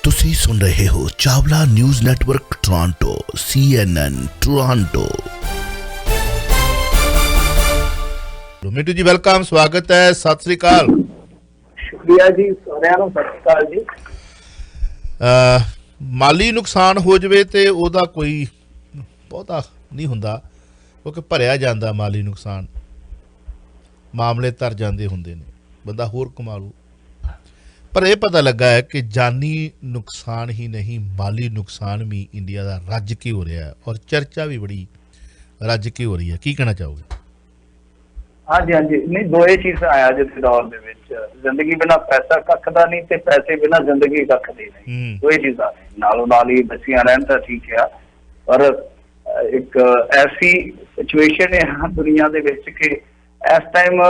ਤੁਸੀਂ ਸੁਣ ਰਹੇ ਹੋ Chawla news network Toronto CNN Toronto. Mintu ਜੀ ਵੈਲਕਮ, ਸਵਾਗਤ ਹੈ, ਸਤਿ ਸ੍ਰੀ ਅਕਾਲ। ਸ਼ੁਕਰੀਆ ਜੀ, ਸਾਰਿਆਂ ਨੂੰ ਸਤਿ ਸ਼੍ਰੀ ਅਕਾਲ ਜੀ। ਮਾਲੀ ਨੁਕਸਾਨ ਹੋ ਜਾਵੇ ਤੇ ਉਹਦਾ ਕੋਈ ਬਹੁਤਾ ਨਹੀਂ ਹੁੰਦਾ, ਕਿਉਂਕਿ ਭਰਿਆ ਜਾਂਦਾ ਮਾਲੀ ਨੁਕਸਾਨ, ਮਾਮਲੇ ਤਰ ਜਾਂਦੇ ਹੁੰਦੇ ਨੇ, ਬੰਦਾ ਹੋਰ ਕਮਾ ਲੂ। ਪਰ ਇਹ ਪਤਾ ਲੱਗਾ ਹੈ ਕਿ ਜਾਨੀ ਨੁਕਸਾਨ ਹੀ ਨਹੀਂ, ਮਾਲੀ ਨੁਕਸਾਨ ਵੀ ਇੰਡੀਆ ਦਾ ਰੱਜ ਕੇ ਹੋ ਰਿਹਾ ਹੈ, ਔਰ ਚਰਚਾ ਵੀ ਬੜੀ ਰੱਜ ਕੇ ਹੋ ਰਹੀ ਹੈ। ਕੀ ਕਹਿਣਾ ਚਾਹੋਗੇ? ਹਾਂਜੀ ਹਾਂਜੀ, ਨਹੀਂ ਦੋਏ ਚੀਜ਼ਾਂ ਆਇਆ ਜਿਸ ਦੌਰ ਦੇ ਵਿੱਚ, ਜ਼ਿੰਦਗੀ ਬਿਨਾਂ ਪੈਸਾ ਕੱਖ ਦਾ ਨਹੀਂ ਤੇ ਪੈਸੇ ਬਿਨਾਂ ਜ਼ਿੰਦਗੀ ਕੱਖ ਦੀ ਨਹੀਂ। ਦੋਏ ਚੀਜ਼ਾਂ ਨੇ ਨਾਲੋਂ ਨਾਲ ਹੀ ਬੱਚੀਆਂ ਰਹਿਣ ਤਾਂ ਠੀਕ ਆ, ਪਰ ਇੱਕ ਐਸੀ ਸਿਚੁਏਸ਼ਨ ਹੈ ਦੁਨੀਆ ਦੇ ਵਿੱਚ ਕਿ ਇਸ ਟਾਈਮ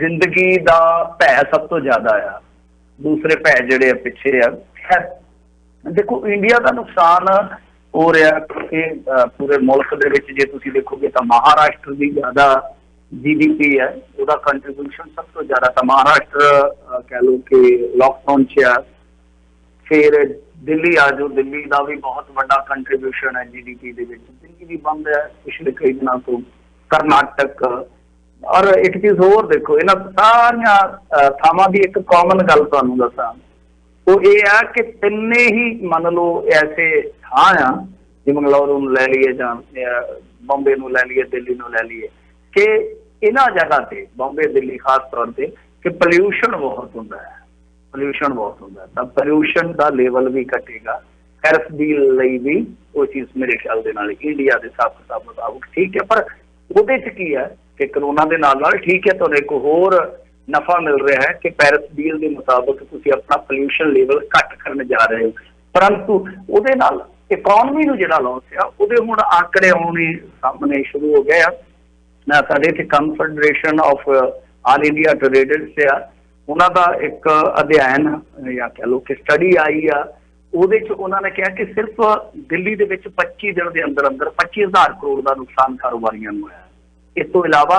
ਜ਼ਿੰਦਗੀ ਦਾ ਭੈ ਸਭ ਤੋਂ ਜ਼ਿਆਦਾ ਆ, ਦੂਸਰੇ ਭੈ ਜਿਹੜੇ ਆ ਪਿੱਛੇ ਆ। ਦੇਖੋ, ਇੰਡੀਆ ਦਾ ਨੁਕਸਾਨ ਹੋ ਰਿਹਾ ਕਿ ਪੂਰੇ ਮੁਲਕ ਦੇ ਵਿੱਚ ਜੇ ਤੁਸੀਂ ਦੇਖੋਗੇ ਤਾਂ ਮਹਾਰਾਸ਼ਟਰ ਦੀ ਜ਼ਿਆਦਾ GDP ਹੈ, ਉਹਦਾ ਕੰਟਰੀਬਿਊਸ਼ਨ ਸਭ ਤੋਂ ਜ਼ਿਆਦਾ ਤਾਂ ਮਹਾਰਾਸ਼ਟਰ ਕਹਿ ਲਓ ਕਿ ਲੋਕਡਾਊਨ 'ਚ ਆ। ਫਿਰ ਦਿੱਲੀ ਆ ਜਾਓ, ਦਿੱਲੀ ਦਾ ਵੀ ਬਹੁਤ ਵੱਡਾ ਕੰਟਰੀਬਿਊਸ਼ਨ ਹੈ GDP ਦੇ ਵਿੱਚ, ਦਿੱਲੀ ਵੀ ਬੰਦ ਹੈ ਪਿਛਲੇ ਕਈ ਦਿਨਾਂ ਤੋਂ, ਕਰਨਾਟਕ। ਔਰ ਇੱਕ ਚੀਜ਼ ਹੋਰ ਦੇਖੋ, ਇਹਨਾਂ ਸਾਰੀਆਂ ਥਾਵਾਂ ਦੀ ਇੱਕ ਕਾਮਨ ਗੱਲ ਤੁਹਾਨੂੰ ਦੱਸਾਂ, ਉਹ ਇਹ ਆ ਕਿ ਤਿੰਨੇ ਹੀ ਮੰਨ ਲਓ ਐਸੇ ਥਾਂ ਆ, ਜੇ ਬੰਗਲੌਰ ਨੂੰ ਲੈ ਲਈਏ ਜਾਂ ਬੰਬੇ ਨੂੰ ਲੈ ਲਈਏ, ਦਿੱਲੀ ਨੂੰ ਲੈ ਲਈਏ, ਕਿ ਇਹਨਾਂ ਜਗ੍ਹਾ ਤੇ ਬੰਬੇ ਦਿੱਲੀ ਖਾਸ ਤੌਰ ਤੇ ਕਿ ਪੋਲਿਊਸ਼ਨ ਬਹੁਤ ਹੁੰਦਾ ਹੈ, ਪੋਲਿਊਸ਼ਨ ਬਹੁਤ ਹੁੰਦਾ, ਤਾਂ ਪੋਲਿਊਸ਼ਨ ਦਾ ਲੈਵਲ ਵੀ ਘਟੇਗਾ। ਹੈਲਥ ਦੀ ਲਈ ਵੀ ਉਹ ਚੀਜ਼ ਮੇਰੇ ਖਿਆਲ ਦੇ ਨਾਲ ਇੰਡੀਆ ਦੇ ਹਿਸਾਬ ਕਿਤਾਬ ਮੁਤਾਬਕ ਠੀਕ ਹੈ। ਪਰ ਉਹਦੇ 'ਚ ਕੀ ਹੈ ਕਿ ਕਰੋਨਾ ਦੇ ਨਾਲ ਨਾਲ ਠੀਕ ਹੈ, ਤੁਹਾਨੂੰ ਇੱਕ ਹੋਰ ਨਫਾ ਮਿਲ ਰਿਹਾ ਹੈ ਕਿ ਪੈਰਿਸ ਡੀਲ ਦੇ ਮੁਤਾਬਕ ਤੁਸੀਂ ਆਪਣਾ ਪੋਲਿਊਸ਼ਨ ਲੈਵਲ ਘੱਟ ਕਰਨ ਜਾ ਰਹੇ ਹੋ, ਪਰੰਤੂ ਉਹਦੇ ਨਾਲ ਇਕੋਨਮੀ ਨੂੰ ਜਿਹੜਾ ਲੋਸ ਆ ਉਹਦੇ ਹੁਣ ਆંકੜੇ ਆਉਣੇ ਸਾਹਮਣੇ ਸ਼ੁਰੂ ਹੋ ਗਏ ਆ। ਸਾਡੇ ਇੱਥੇ confederation of all India traders ਆ, ਉਹਨਾਂ ਦਾ ਇੱਕ ਅਧਿਐਨ ਜਾਂ ਕਹਿ ਲਓ ਕਿ ਸਟੱਡੀ ਆਈ ਆ, ਉਹਦੇ 'ਚ ਉਹਨਾਂ ਨੇ ਕਿਹਾ ਕਿ ਸਿਰਫ ਦਿੱਲੀ ਦੇ ਵਿੱਚ 25 ਦਿਨ ਦੇ ਅੰਦਰ ਅੰਦਰ 25,000 ਕਰੋੜ ਦਾ ਨੁਕਸਾਨ ਕਾਰੋਬਾਰੀਆਂ ਨੂੰ ਹੋਇਆ। ਇਸ ਤੋਂ ਇਲਾਵਾ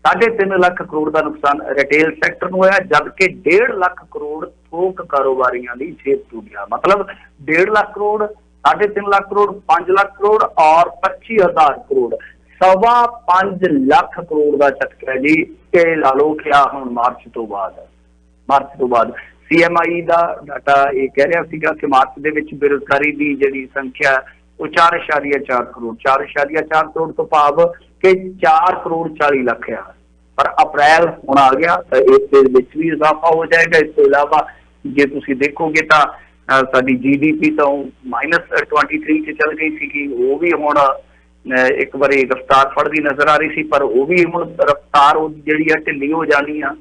3.5 ਲੱਖ ਕਰੋੜ ਦਾ ਨੁਕਸਾਨ ਰਿਟੇਲ ਸੈਕਟਰ ਨੂੰ ਹੋਇਆ, ਜਦਕਿ 1.5 ਲੱਖ ਕਰੋੜ ਥੋਕ ਕਾਰੋਬਾਰੀਆਂ ਦੀ ਜੇਬ ਤੋਂ ਗਿਆ। ਮਤਲਬ 1.5 ਲੱਖ ਕਰੋੜ, 3.5 ਲੱਖ ਕਰੋੜ, 5 ਲੱਖ ਕਰੋੜ ਔਰ 25,000 ਕਰੋੜ, 5.25 ਲੱਖ ਕਰੋੜ ਦਾ ਝਟਕਾ ਜੀ। ਇਹ ਲਾ ਲਓ ਕਿ ਆ ਹੁਣ ਮਾਰਚ ਤੋਂ ਬਾਅਦ CMI ਦਾ ਡਾਟਾ ਇਹ ਕਹਿ ਰਿਹਾ ਸੀਗਾ ਕਿ ਮਾਰਚ ਦੇ ਵਿੱਚ ਬੇਰੁਜ਼ਗਾਰੀ ਦੀ ਜਿਹੜੀ ਸੰਖਿਆ ਉਹ 4.4 ਕਰੋੜ, 4.4 ਕਰੋੜ ਤੋਂ ਭਾਵ ਕਿ 4 ਕਰੋੜ 40 ਲੱਖ ਆ। ਪਰ ਅਪ੍ਰੈਲ ਹੁਣ ਆ ਗਿਆ ਤਾਂ ਇਸ ਦੇ ਵਿੱਚ ਵੀ ਇਜ਼ਾਫਾ ਹੋ ਜਾਏਗਾ। ਇਸ ਤੋਂ ਇਲਾਵਾ ਜੇ ਤੁਸੀਂ ਦੇਖੋਗੇ ਤਾਂ ਸਾਡੀ GDP ਤਾਂ -23 'ਚ ਚੱਲ ਗਈ ਸੀਗੀ, ਉਹ ਵੀ ਹੁਣ ਇੱਕ ਵਾਰੀ ਰਫਤਾਰ ਫੜਦੀ ਨਜ਼ਰ ਆ ਰਹੀ ਸੀ, ਪਰ ਉਹ ਵੀ ਹੁਣ ਰਫਤਾਰ ਜਿਹੜੀ ਆ ਢਿੱਲੀ ਹੋ ਜਾਣੀ ਆ।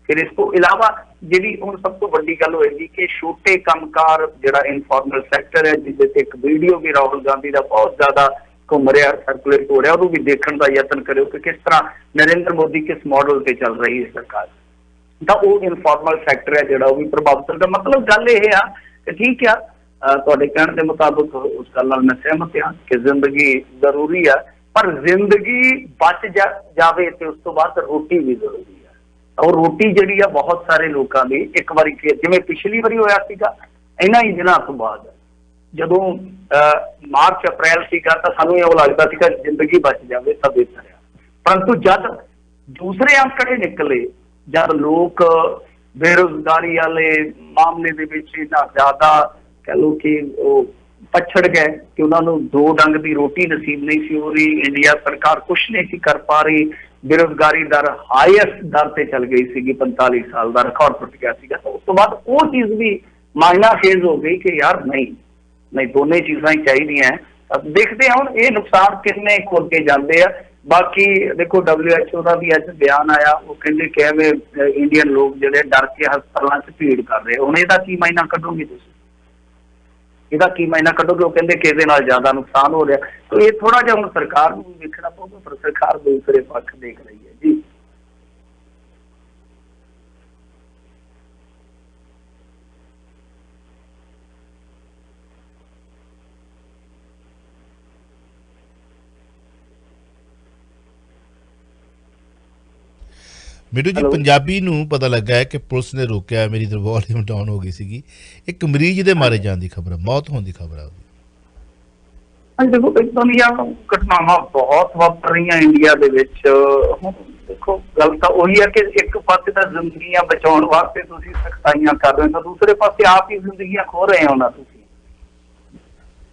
ਫਿਰ ਇਸ ਤੋਂ ਇਲਾਵਾ ਜਿਹੜੀ ਹੁਣ ਸਭ ਤੋਂ ਵੱਡੀ ਗੱਲ ਹੋਏਗੀ ਕਿ ਛੋਟੇ ਕੰਮਕਾਰ ਜਿਹੜਾ ਇਨਫੋਰਮਲ ਸੈਕਟਰ ਹੈ, ਜਿਹਦੇ ਤੇ ਇੱਕ ਵੀਡੀਓ ਵੀ ਰਾਹੁਲ ਗਾਂਧੀ ਦਾ ਬਹੁਤ ਜ਼ਿਆਦਾ ਘੁੰਮ ਰਿਹਾ, ਸਰਕੂਲੇਟ ਹੋ ਰਿਹਾ, ਉਹਨੂੰ ਵੀ ਦੇਖਣ ਦਾ ਯਤਨ ਕਰਿਓ ਕਿ ਕਿਸ ਤਰ੍ਹਾਂ ਨਰਿੰਦਰ ਮੋਦੀ ਕਿਸ ਮਾਡਲ ਤੇ ਚੱਲ ਰਹੀ ਹੈ ਸਰਕਾਰ, ਤਾਂ ਉਹ ਇਨਫੋਰਮਲ ਸੈਕਟਰ ਹੈ ਜਿਹੜਾ ਉਹ ਵੀ ਪ੍ਰਭਾਵਿਤ ਹੁੰਦਾ। ਮਤਲਬ ਗੱਲ ਇਹ ਆ ਕਿ ਠੀਕ ਆ, ਤੁਹਾਡੇ ਕਹਿਣ ਦੇ ਮੁਤਾਬਕ ਉਸ ਗੱਲ ਨਾਲ ਮੈਂ ਸਹਿਮਤ ਹਾਂ ਕਿ ਜ਼ਿੰਦਗੀ ਜ਼ਰੂਰੀ ਆ, ਪਰ ਜ਼ਿੰਦਗੀ ਬਚ ਜਾਵੇ ਤੇ ਉਸ ਤੋਂ ਬਾਅਦ ਰੋਟੀ ਵੀ ਜ਼ਰੂਰੀ ਆ। ਔਰ ਰੋਟੀ ਜਿਹੜੀ ਆ ਬਹੁਤ ਸਾਰੇ ਲੋਕਾਂ ਦੀ ਇੱਕ ਵਾਰੀ ਜਿਵੇਂ ਪਿਛਲੀ ਵਾਰੀ ਹੋਇਆ ਸੀਗਾ, ਇਹਨਾਂ ਹੀ ਦਿਨਾਂ ਤੋਂ ਬਾਅਦ ਜਦੋਂ ਮਾਰਚ ਅਪ੍ਰੈਲ ਸੀਗਾ ਤਾਂ ਸਾਨੂੰ ਇਹ ਲੱਗਦਾ ਸੀਗਾ ਜ਼ਿੰਦਗੀ ਬਚ ਜਾਵੇ ਤਾਂ ਬਿਹਤਰ ਆ, ਪਰੰਤੂ ਜਦ ਦੂਸਰੇ ਅੰਕੜੇ ਨਿਕਲੇ, ਜਦ ਲੋਕ ਬੇਰੁਜ਼ਗਾਰੀ ਵਾਲੇ ਮਾਮਲੇ ਦੇ ਵਿੱਚ ਇੰਨਾ ਜ਼ਿਆਦਾ ਕਹਿ ਲਓ ਕਿ ਉਹ ਪਛੜ ਗਏ ਕਿ ਉਹਨਾਂ ਨੂੰ 2 ਡੰਗ ਦੀ ਰੋਟੀ ਨਸੀਬ ਨਹੀਂ ਸੀ ਹੋ ਰਹੀ, ਇੰਡੀਆ ਸਰਕਾਰ ਕੁਛ ਨਹੀਂ ਸੀ ਕਰ ਪਾ ਰਹੀ, ਬੇਰੁਜ਼ਗਾਰੀ ਦਰ ਹਾਈਐਸਟ ਦਰ ਤੇ ਚੱਲ ਗਈ ਸੀਗੀ, 45 ਸਾਲ ਦਾ ਰਿਕਾਰਡ ਟੁੱਟ ਗਿਆ ਸੀਗਾ। ਤਾਂ ਉਸ ਤੋਂ ਬਾਅਦ ਉਹ ਚੀਜ਼ ਵੀ ਮਾਇਨਾ ਖੇਜ਼ ਹੋ ਗਈ ਕਿ ਯਾਰ ਨਹੀਂ ਦੋਨੇ ਚੀਜ਼ਾਂ ਹੀ ਚਾਹੀਦੀਆਂ। ਦੇਖਦੇ ਹਾਂ ਹੁਣ ਇਹ ਨੁਕਸਾਨ ਕਿੰਨੇ ਕੁ ਅੱਗੇ ਜਾਂਦੇ ਆ। ਬਾਕੀ ਦੇਖੋ WHO ਦਾ ਵੀ ਅੱਜ ਬਿਆਨ ਆਇਆ, ਉਹ ਕਹਿੰਦੇ ਕਿ ਐਵੇਂ ਇੰਡੀਅਨ ਲੋਕ ਜਿਹੜੇ ਡਰ ਕੇ ਹਸਪਤਾਲਾਂ 'ਚ ਭੀੜ ਕਰ ਰਹੇ, ਹੁਣ ਇਹਦਾ ਕੀ ਮਾਇਨਾ ਕੱਢੋਗੇ ਤੁਸੀਂ, ਇਹਦਾ ਕੀ ਮਾਇਨਾ ਕੱਢੋਗੇ? ਉਹ ਕਹਿੰਦੇ ਕਿ ਇਹਦੇ ਨਾਲ ਜ਼ਿਆਦਾ ਨੁਕਸਾਨ ਹੋ ਰਿਹਾ। ਤਾਂ ਇਹ ਥੋੜਾ ਜਿਹਾ ਹੁਣ ਸਰਕਾਰ ਨੂੰ ਦੇਖਣਾ ਪਊਗਾ, ਪਰ ਸਰਕਾਰ ਦੂਸਰੇ ਪੱਖ ਦੇਖ ਰਹੀ ਹੈ ਜੀ। ਮੈਨੂੰ ਜੀ ਪੰਜਾਬੀ ਨੂੰ ਪਤਾ ਲੱਗਾ ਹੈ ਕਿ ਪੁਲਿਸ ਨੇ ਰੋਕਿਆ, ਮੇਰੀ ਤਾਂ ਵੋਲੀਅਮ ਡਾਊਨ ਹੋ ਗਈ ਸੀਗੀ। ਇੱਕ ਮਰੀਜ਼ ਦੇ ਮਾਰੇ ਜਾਣ ਦੀ ਖਬਰ, ਮੌਤ ਹੋਣ ਦੀ ਖਬਰ ਆ। ਹਾਂਜੀ ਦੇਖੋ, ਇਦਾਂ ਦੀਆਂ ਘਟਨਾਵਾਂ ਬਹੁਤ ਵਾਪਰ ਰਹੀਆਂ ਇੰਡੀਆ ਦੇ ਵਿੱਚ। ਹੁਣ ਦੇਖੋ ਗੱਲ ਤਾਂ ਉਹੀ ਹੈ ਕਿ ਇੱਕ ਪਾਸੇ ਤਾਂ ਜ਼ਿੰਦਗੀਆਂ ਬਚਾਉਣ ਵਾਸਤੇ ਤੁਸੀਂ ਸਖਤਾਈਆਂ ਕਰ ਰਹੇ ਹੋ, ਤਾਂ ਦੂਸਰੇ ਪਾਸੇ ਆਪ ਹੀ ਜ਼ਿੰਦਗੀਆਂ ਖੋ ਰਹੇ ਹੋ ਨਾ ਤੁਸੀਂ।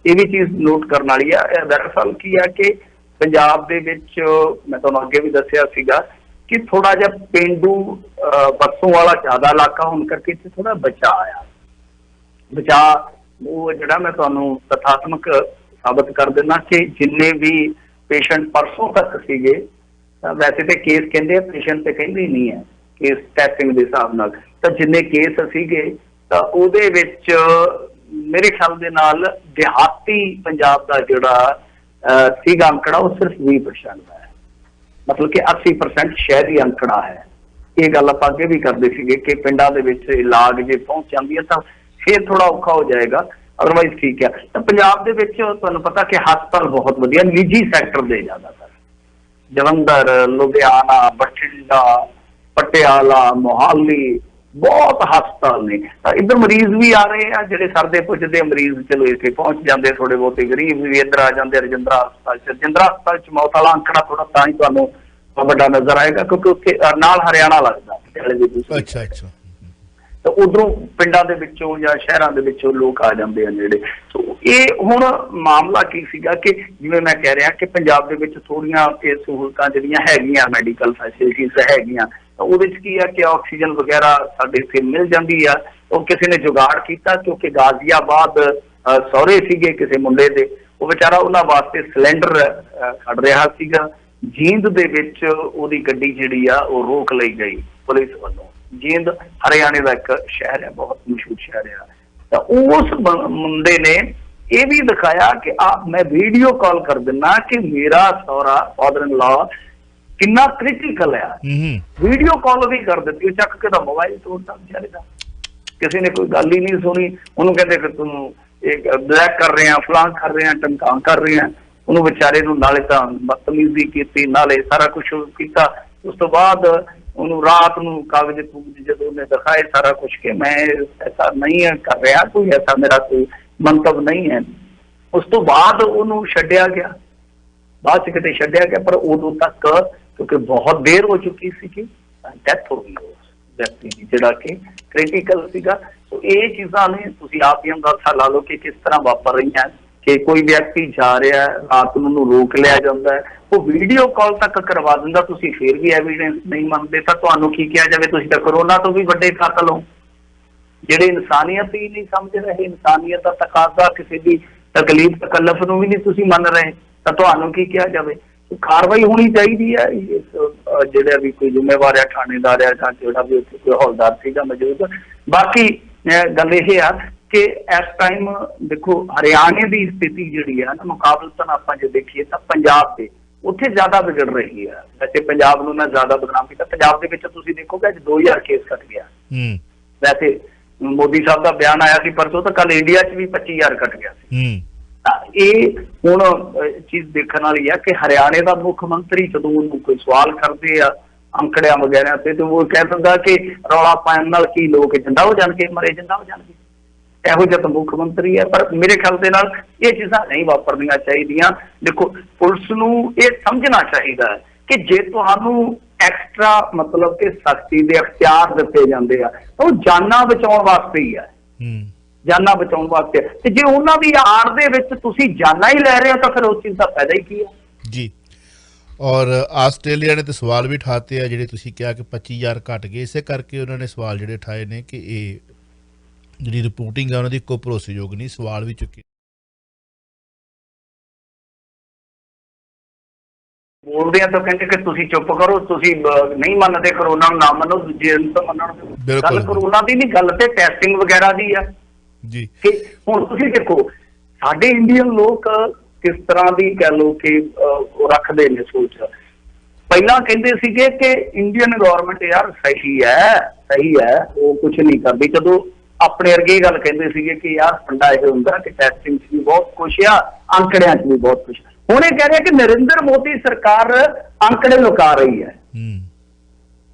ਇਹ ਵੀ ਚੀਜ਼ ਨੋਟ ਕਰਨ ਵਾਲੀ ਆ। ਦਰਅਸਲ ਕੀ ਆ ਕਿ ਪੰਜਾਬ ਦੇ ਵਿੱਚ ਮੈਂ ਤੁਹਾਨੂੰ ਅੱਗੇ ਵੀ ਦੱਸਿਆ ਸੀਗਾ ਕਿ ਥੋੜਾ ਜਿਹਾ ਪੇਂਡੂ ਵਸੋਂ ਵਾਲਾ ਜ਼ਿਆਦਾ ਇਲਾਕਾ ਹੋਣ ਕਰਕੇ ਇੱਥੇ ਥੋੜਾ ਬਚਾਅ ਆ। ਬਚਾਅ ਉਹ ਜਿਹੜਾ ਮੈਂ ਤੁਹਾਨੂੰ ਤਥਾਤਮਕ ਸਾਬਤ ਕਰ ਦਿੰਦਾ ਕਿ ਜਿੰਨੇ ਵੀ ਪੇਸ਼ੈਂਟ ਪਰਸੋਂ ਤੱਕ ਸੀਗੇ, ਵੈਸੇ ਤੇ ਕੇਸ ਕਹਿੰਦੇ ਆ, ਪੇਸ਼ੈਂਟ ਤੇ ਕਹਿੰਦੇ ਹੀ ਨਹੀਂ ਹੈ ਕੇਸ ਟੈਸਟਿੰਗ ਦੇ ਹਿਸਾਬ ਨਾਲ, ਤਾਂ ਜਿੰਨੇ ਕੇਸ ਸੀਗੇ ਤਾਂ ਉਹਦੇ ਵਿੱਚ ਮੇਰੇ ਖਿਆਲ ਦੇ ਨਾਲ ਦਿਹਾਤੀ ਪੰਜਾਬ ਦਾ ਜਿਹੜਾ ਸੀਗਾ ਅੰਕੜਾ ਉਹ ਸਿਰਫ 20% ਦਾ ਹੈ, ਮਤਲਬ ਕਿ 80% ਸ਼ਹਿਰੀ ਅੰਕੜਾ ਹੈ। ਇਹ ਗੱਲ ਆਪਾਂ ਅੱਗੇ ਵੀ ਕਰਦੇ ਸੀਗੇ ਕਿ ਪਿੰਡਾਂ ਦੇ ਵਿੱਚ ਇਲਾਜ ਜੇ ਪਹੁੰਚ ਜਾਂਦੀ ਹੈ ਤਾਂ ਫਿਰ ਥੋੜਾ ਔਖਾ ਹੋ ਜਾਏਗਾ, ਅਦਰਵਾਈਜ਼ ਠੀਕ ਹੈ। ਤਾਂ ਪੰਜਾਬ ਦੇ ਵਿੱਚ ਤੁਹਾਨੂੰ ਪਤਾ ਕਿ ਹਸਪਤਾਲ ਬਹੁਤ ਵਧੀਆ, ਨਿੱਜੀ ਸੈਕਟਰ ਦੇ ਜ਼ਿਆਦਾਤਰ, ਜਲੰਧਰ, ਲੁਧਿਆਣਾ, ਬਠਿੰਡਾ, ਪਟਿਆਲਾ, ਮੋਹਾਲੀ ਬਹੁਤ ਹਸਪਤਾਲ ਨੇ। ਤਾਂ ਇੱਧਰ ਮਰੀਜ਼ ਵੀ ਆ ਰਹੇ ਆ, ਜਿਹੜੇ ਸਰਦੇ ਪੁੱਜਦੇ ਮਰੀਜ਼ ਚਲੋ ਇੱਥੇ ਪਹੁੰਚ ਜਾਂਦੇ, ਥੋੜੇ ਬਹੁਤੇ ਗਰੀਬ ਵੀ ਇੱਧਰ ਆ ਜਾਂਦੇ। ਰਜਿੰਦਰਾ ਹਸਪਤਾਲ ਚ, ਰਜਿੰਦਰਾ ਹਸਪਤਾਲ ਚ ਮੌਤ ਵਾਲਾ ਅੰਕੜਾ ਥੋੜਾ ਤਾਂ ਹੀ ਤੁਹਾਨੂੰ ਵੱਡਾ ਨਜ਼ਰ ਆਏਗਾ ਕਿਉਂਕਿ ਉੱਥੇ ਨਾਲ ਹਰਿਆਣਾ ਲੱਗਦਾ। ਅੱਛਾ ਅੱਛਾ। ਤਾਂ ਉਧਰੋਂ ਪਿੰਡਾਂ ਦੇ ਵਿੱਚੋਂ ਜਾਂ ਸ਼ਹਿਰਾਂ ਦੇ ਵਿੱਚੋਂ ਲੋਕ ਆ ਜਾਂਦੇ ਆ ਜਿਹੜੇ। ਸੋ ਇਹ ਹੁਣ ਮਾਮਲਾ ਕੀ ਸੀਗਾ ਕਿ ਜਿਵੇਂ ਮੈਂ ਕਹਿ ਰਿਹਾ ਕਿ ਪੰਜਾਬ ਦੇ ਵਿੱਚ ਥੋੜੀਆਂ ਇਹ ਸਹੂਲਤਾਂ ਜਿਹੜੀਆਂ ਹੈਗੀਆਂ, ਮੈਡੀਕਲ ਫੈਸਿਲਿਟੀਜ਼ ਹੈਗੀਆਂ, ਤਾਂ ਉਹਦੇ ਚ ਕੀ ਆ ਕਿ ਆਕਸੀਜਨ ਵਗੈਰਾ ਸਾਡੇ ਇੱਥੇ ਮਿਲ ਜਾਂਦੀ ਆ। ਉਹ ਕਿਸੇ ਨੇ ਜੁਗਾੜ ਕੀਤਾ ਕਿਉਂਕਿ ਗਾਜ਼ੀਆਬਾਦ ਸਹੁਰੇ ਸੀਗੇ ਕਿਸੇ ਮੁੰਡੇ ਦੇ, ਉਹ ਵਿਚਾਰਾ ਉਹਨਾਂ ਵਾਸਤੇ ਸਿਲੰਡਰ ਖੜ ਰਿਹਾ ਸੀਗਾ। ਜੀਂਦ ਦੇ ਵਿੱਚ ਉਹਦੀ ਗੱਡੀ ਜਿਹੜੀ ਆ ਉਹ ਰੋਕ ਲਈ ਗਈ ਪੁਲਿਸ ਵੱਲੋਂ। ਜੀਂਦ ਹਰਿਆਣੇ ਦਾ ਇੱਕ ਸ਼ਹਿਰ ਹੈ, ਬਹੁਤ ਮਸ਼ਹੂਰ ਸ਼ਹਿਰ ਆ। ਤਾਂ ਉਸ ਮੁੰਡੇ ਨੇ ਇਹ ਵੀ ਦਿਖਾਇਆ ਕਿ ਮੈਂ ਵੀਡੀਓ ਕਾਲ ਕਰ ਦਿੰਦਾ ਕਿ ਮੇਰਾ ਸਹੁਰਾ ਫਾਦਰ ਇਨ ਲਾ ਕਿੰਨਾ ਕ੍ਰਿਟੀਕਲ ਆ। ਵੀਡੀਓ ਕਾਲ ਵੀ ਕਰ ਦਿੱਤੀ, ਚੱਕ ਕੇ ਤਾਂ ਮੋਬਾਈਲ ਤੋੜਦਾ ਵਿਚਾਰੇ ਦਾ। ਕਿਸੇ ਨੇ ਕੋਈ ਗੱਲ ਹੀ ਨਹੀਂ ਸੁਣੀ। ਉਹਨੂੰ ਕਹਿੰਦੇ ਕਿ ਤੂੰ ਇਹ ਬਲੈਕ ਕਰ ਰਹੇ ਆ, ਫਲਾਂ ਕਰ ਰਹੇ ਆ, ਟੰਕਾਂ ਕਰ ਰਹੇ ਆ। ਉਹਨੂੰ ਵਿਚਾਰੇ ਨੂੰ ਨਾਲੇ ਤਾਂ ਬਦਤਮੀਜ਼ੀ ਕੀਤੀ, ਨਾਲੇ ਸਾਰਾ ਕੁਛ ਕੀਤਾ। ਉਸ ਤੋਂ ਬਾਅਦ ਉਹਨੂੰ ਰਾਤ ਨੂੰ ਕਾਗਜ਼ ਜਦੋਂ ਉਹਨੇ ਦਿਖਾਏ ਸਾਰਾ ਕੁਛ ਕਿ ਮੈਂ ਐਸਾ ਨਹੀਂ ਕਰ ਰਿਹਾ, ਕੋਈ ਐਸਾ ਮੇਰਾ ਕੋਈ ਮੰਤਵ ਨਹੀਂ ਹੈ। ਉਸ ਤੋਂ ਬਾਅਦ ਉਹਨੂੰ ਛੱਡਿਆ ਗਿਆ, ਬਾਅਦ ਚ ਕਿਤੇ ਛੱਡਿਆ ਗਿਆ, ਪਰ ਉਦੋਂ ਤੱਕ ਕਿਉਂਕਿ ਬਹੁਤ ਦੇਰ ਹੋ ਚੁੱਕੀ ਸੀ ਕਿ ਡੈਥ ਹੋ ਗਈ ਉਸ ਵਿਅਕਤੀ ਦੀ, ਜਿਹੜਾ ਕਿ ਕ੍ਰਿਟੀਕਲ ਸੀਗਾ। ਸੋ ਇਹ ਚੀਜ਼ਾਂ ਨੇ ਤੁਸੀਂ ਆਪ ਹੀ ਅੰਦਾਜ਼ਾ ਲਾ ਲਓ ਕਿ ਕਿਸ ਤਰ੍ਹਾਂ ਵਾਪਰ ਰਹੀਆਂ ਕਿ ਕੋਈ ਵਿਅਕਤੀ ਜਾ ਰਿਹਾ, ਰਾਤ ਨੂੰ ਉਹਨੂੰ ਰੋਕ ਲਿਆ ਜਾਂਦਾ ਹੈ, ਉਹ ਵੀਡੀਓ ਕਾਲ ਤੱਕ ਕਰਵਾ ਦਿੰਦਾ, ਤੁਸੀਂ ਫਿਰ ਵੀ ਐਵੀਡੈਂਸ ਨਹੀਂ ਮੰਨਦੇ, ਤਾਂ ਤੁਹਾਨੂੰ ਕੀ ਕਿਹਾ ਜਾਵੇ? ਤੁਸੀਂ ਤਾਂ ਕਰੋਨਾ ਤੋਂ ਵੀ ਵੱਡੇ ਕਾਤਲ ਹੋ, ਜਿਹੜੇ ਇਨਸਾਨੀਅਤ ਹੀ ਨਹੀਂ ਸਮਝ ਰਹੇ, ਇਨਸਾਨੀਅਤ ਦਾ ਤਕਾਜ਼ਾ, ਕਿਸੇ ਦੀ ਤਕਲੀਫ ਤਕੱਲਫ ਨੂੰ ਵੀ ਨਹੀਂ ਤੁਸੀਂ ਮੰਨ ਰਹੇ, ਤਾਂ ਤੁਹਾਨੂੰ ਕੀ ਕਿਹਾ ਜਾਵੇ? ਕਾਰਵਾਈ ਹੋਣੀ ਚਾਹੀਦੀ ਹੈ। ਜਿਹੜਾ ਵੀ ਕੋਈ ਜ਼ਿੰਮੇਵਾਰ ਹੈ, ਥਾਣੇਦਾਰ ਹੈ ਜਾਂ ਜਿਹੜਾ ਵੀ ਉੱਥੇ ਕੋਈ ਹੌਲਦਾਰ ਸੀਗਾ ਮੌਜੂਦ। ਬਾਕੀ ਗੱਲ ਇਹ ਆ ਕਿ ਇਸ ਟਾਈਮ ਦੇਖੋ ਹਰਿਆਣੇ ਦੀ ਸਥਿਤੀ ਜਿਹੜੀ ਹੈ ਨਾ, ਮੁਕਾਬਲਤਨ ਆਪਾਂ ਜੇ ਦੇਖੀਏ ਤਾਂ ਪੰਜਾਬ ਦੇ ਉੱਥੇ ਜ਼ਿਆਦਾ ਵਿਗੜ ਰਹੀ ਹੈ। ਵੈਸੇ ਪੰਜਾਬ ਨੂੰ ਨਾ ਜ਼ਿਆਦਾ ਬਦਨਾਮ ਕੀਤਾ, ਪੰਜਾਬ ਦੇ ਵਿੱਚ ਤੁਸੀਂ ਦੇਖੋਗੇ ਅੱਜ 2000 ਕੇਸ ਘਟ ਗਿਆ। ਵੈਸੇ ਮੋਦੀ ਸਾਹਿਬ ਦਾ ਬਿਆਨ ਆਇਆ ਸੀ ਪਰਸੋਂ, ਤਾਂ ਕੱਲ ਇੰਡੀਆ 'ਚ ਵੀ 25000 ਘਟ ਗਿਆ ਸੀ। ਤਾਂ ਇਹ ਹੁਣ ਚੀਜ਼ ਦੇਖਣ ਵਾਲੀ ਆ ਕਿ ਹਰਿਆਣੇ ਦਾ ਮੁੱਖ ਮੰਤਰੀ ਜਦੋਂ ਉਹਨੂੰ ਕੋਈ ਸਵਾਲ ਕਰਦੇ ਆ ਅੰਕੜਿਆਂ ਵਗੈਰਾ ਤੇ ਉਹ ਕਹਿ ਦਿੰਦਾ ਕਿ ਰੌਲਾ ਪਾਉਣ ਨਾਲ ਕੀ ਲੋਕ ਜਿੰਦਾ ਹੋ ਜਾਣਗੇ, ਮਰੇ ਜਿੰਦਾ ਹੋ ਜਾਣਗੇ। ਇਹੋ ਜਿਹਾ ਤਾਂ ਮੁੱਖ ਮੰਤਰੀ ਹੈ। ਪਰ ਮੇਰੇ ਖਿਆਲ ਦੇ ਨਾਲ ਇਹ ਚੀਜ਼ਾਂ ਨਹੀਂ ਵਾਪਰਨੀਆਂ ਚਾਹੀਦੀਆਂ। ਦੇਖੋ ਪੁਲਿਸ ਨੂੰ ਇਹ ਸਮਝਣਾ ਚਾਹੀਦਾ ਹੈ ਕਿ ਜੇ ਤੁਹਾਨੂੰ ਐਕਸਟਰਾ ਮਤਲਬ ਕਿ ਸਖਤੀ ਦੇ ਅਖਤਿਆਰ ਦਿੱਤੇ ਜਾਂਦੇ ਆ ਤਾਂ ਉਹ ਜਾਨਾਂ ਬਚਾਉਣ ਵਾਸਤੇ ਹੀ ਹੈ, ਜਾਨਾਂ ਬਚਾਉਣ ਵਾਸਤੇ। ਤੇ ਜੇ ਉਹਨਾਂ ਦੀ ਆੜ ਦੇ ਵਿੱਚ ਤੁਸੀਂ ਜਾਨਾਂ ਹੀ ਲੈ ਰਹੇ ਹੋ ਤਾਂ ਫਿਰ ਉਸ ਚੀਜ਼ ਦਾ ਫਾਇਦਾ ਹੀ ਕੀ ਹੈ ਜੀ। ਔਰ ਆਸਟ੍ਰੇਲੀਆ ਨੇ ਤਾਂ ਸਵਾਲ ਵੀ ਉਠਾਤੇ ਆ, ਜਿਹੜੇ ਤੁਸੀਂ ਕਿਹਾ ਕਿ 25000 ਘਟ ਗਏ, ਇਸੇ ਕਰਕੇ ਉਹਨਾਂ ਨੇ ਸਵਾਲ ਜਿਹੜੇ ਉਠਾਏ ਨੇ ਕਿ ਇਹ ਜਿਹੜੀ ਰਿਪੋਰਟਿੰਗ ਆ ਉਹਨਾਂ ਦੀ ਕੋਈ ਭਰੋਸੇਯੋਗ ਨਹੀਂ। ਸਵਾਲ ਵੀ ਚੁੱਕੇ ਬੋਲਦੇ ਆ ਤਾਂ ਕਹਿੰਦੇ ਕਿ ਤੁਸੀਂ ਚੁੱਪ ਕਰੋ, ਤੁਸੀਂ ਨਹੀਂ ਮੰਨਦੇ ਕਰੋਨਾ ਨੂੰ, ਨਾ ਮੰਨੋ, ਦੂਜੇ ਨੂੰ ਤਾਂ ਮੰਨਣ। ਗੱਲ ਕਰੋਨਾ ਦੀ ਨਹੀਂ, ਗੱਲ ਤੇ ਟੈਸਟਿੰਗ ਵਗੈਰਾ ਦੀ ਆ ਜੀ। ਕਿ ਹੁਣ ਤੁਸੀਂ ਦੇਖੋ ਸਾਡੇ ਇੰਡੀਅਨ ਲੋਕ ਕਿਸ ਤਰ੍ਹਾਂ ਦੀ ਕਹਿ ਲਓ ਕਿ ਉਹ ਰੱਖਦੇ ਨੇ ਸੋਚ। ਪਹਿਲਾਂ ਕਹਿੰਦੇ ਸੀਗੇ ਕਿ ਇੰਡੀਅਨ ਗਵਰਨਮੈਂਟ ਯਾਰ ਸਹੀ ਹੈ, ਉਹ ਕੁਛ ਨਹੀਂ ਕਰਦੀ। ਜਦੋਂ ਆਪਣੇ ਵਰਗੇ ਗੱਲ ਕਹਿੰਦੇ ਸੀਗੇ ਕਿ ਯਾਰ ਫੰਡਾ ਇਹ ਹੁੰਦਾ ਕਿ ਟੈਸਟਿੰਗ 'ਚ ਵੀ ਬਹੁਤ ਕੁਛ ਆ, ਅੰਕੜਿਆਂ 'ਚ ਵੀ ਬਹੁਤ ਕੁਛ। ਹੁਣ ਇਹ ਕਹਿ ਰਿਹਾ ਕਿ ਨਰਿੰਦਰ ਮੋਦੀ ਸਰਕਾਰ ਅੰਕੜੇ ਲੁਕਾ ਰਹੀ ਹੈ।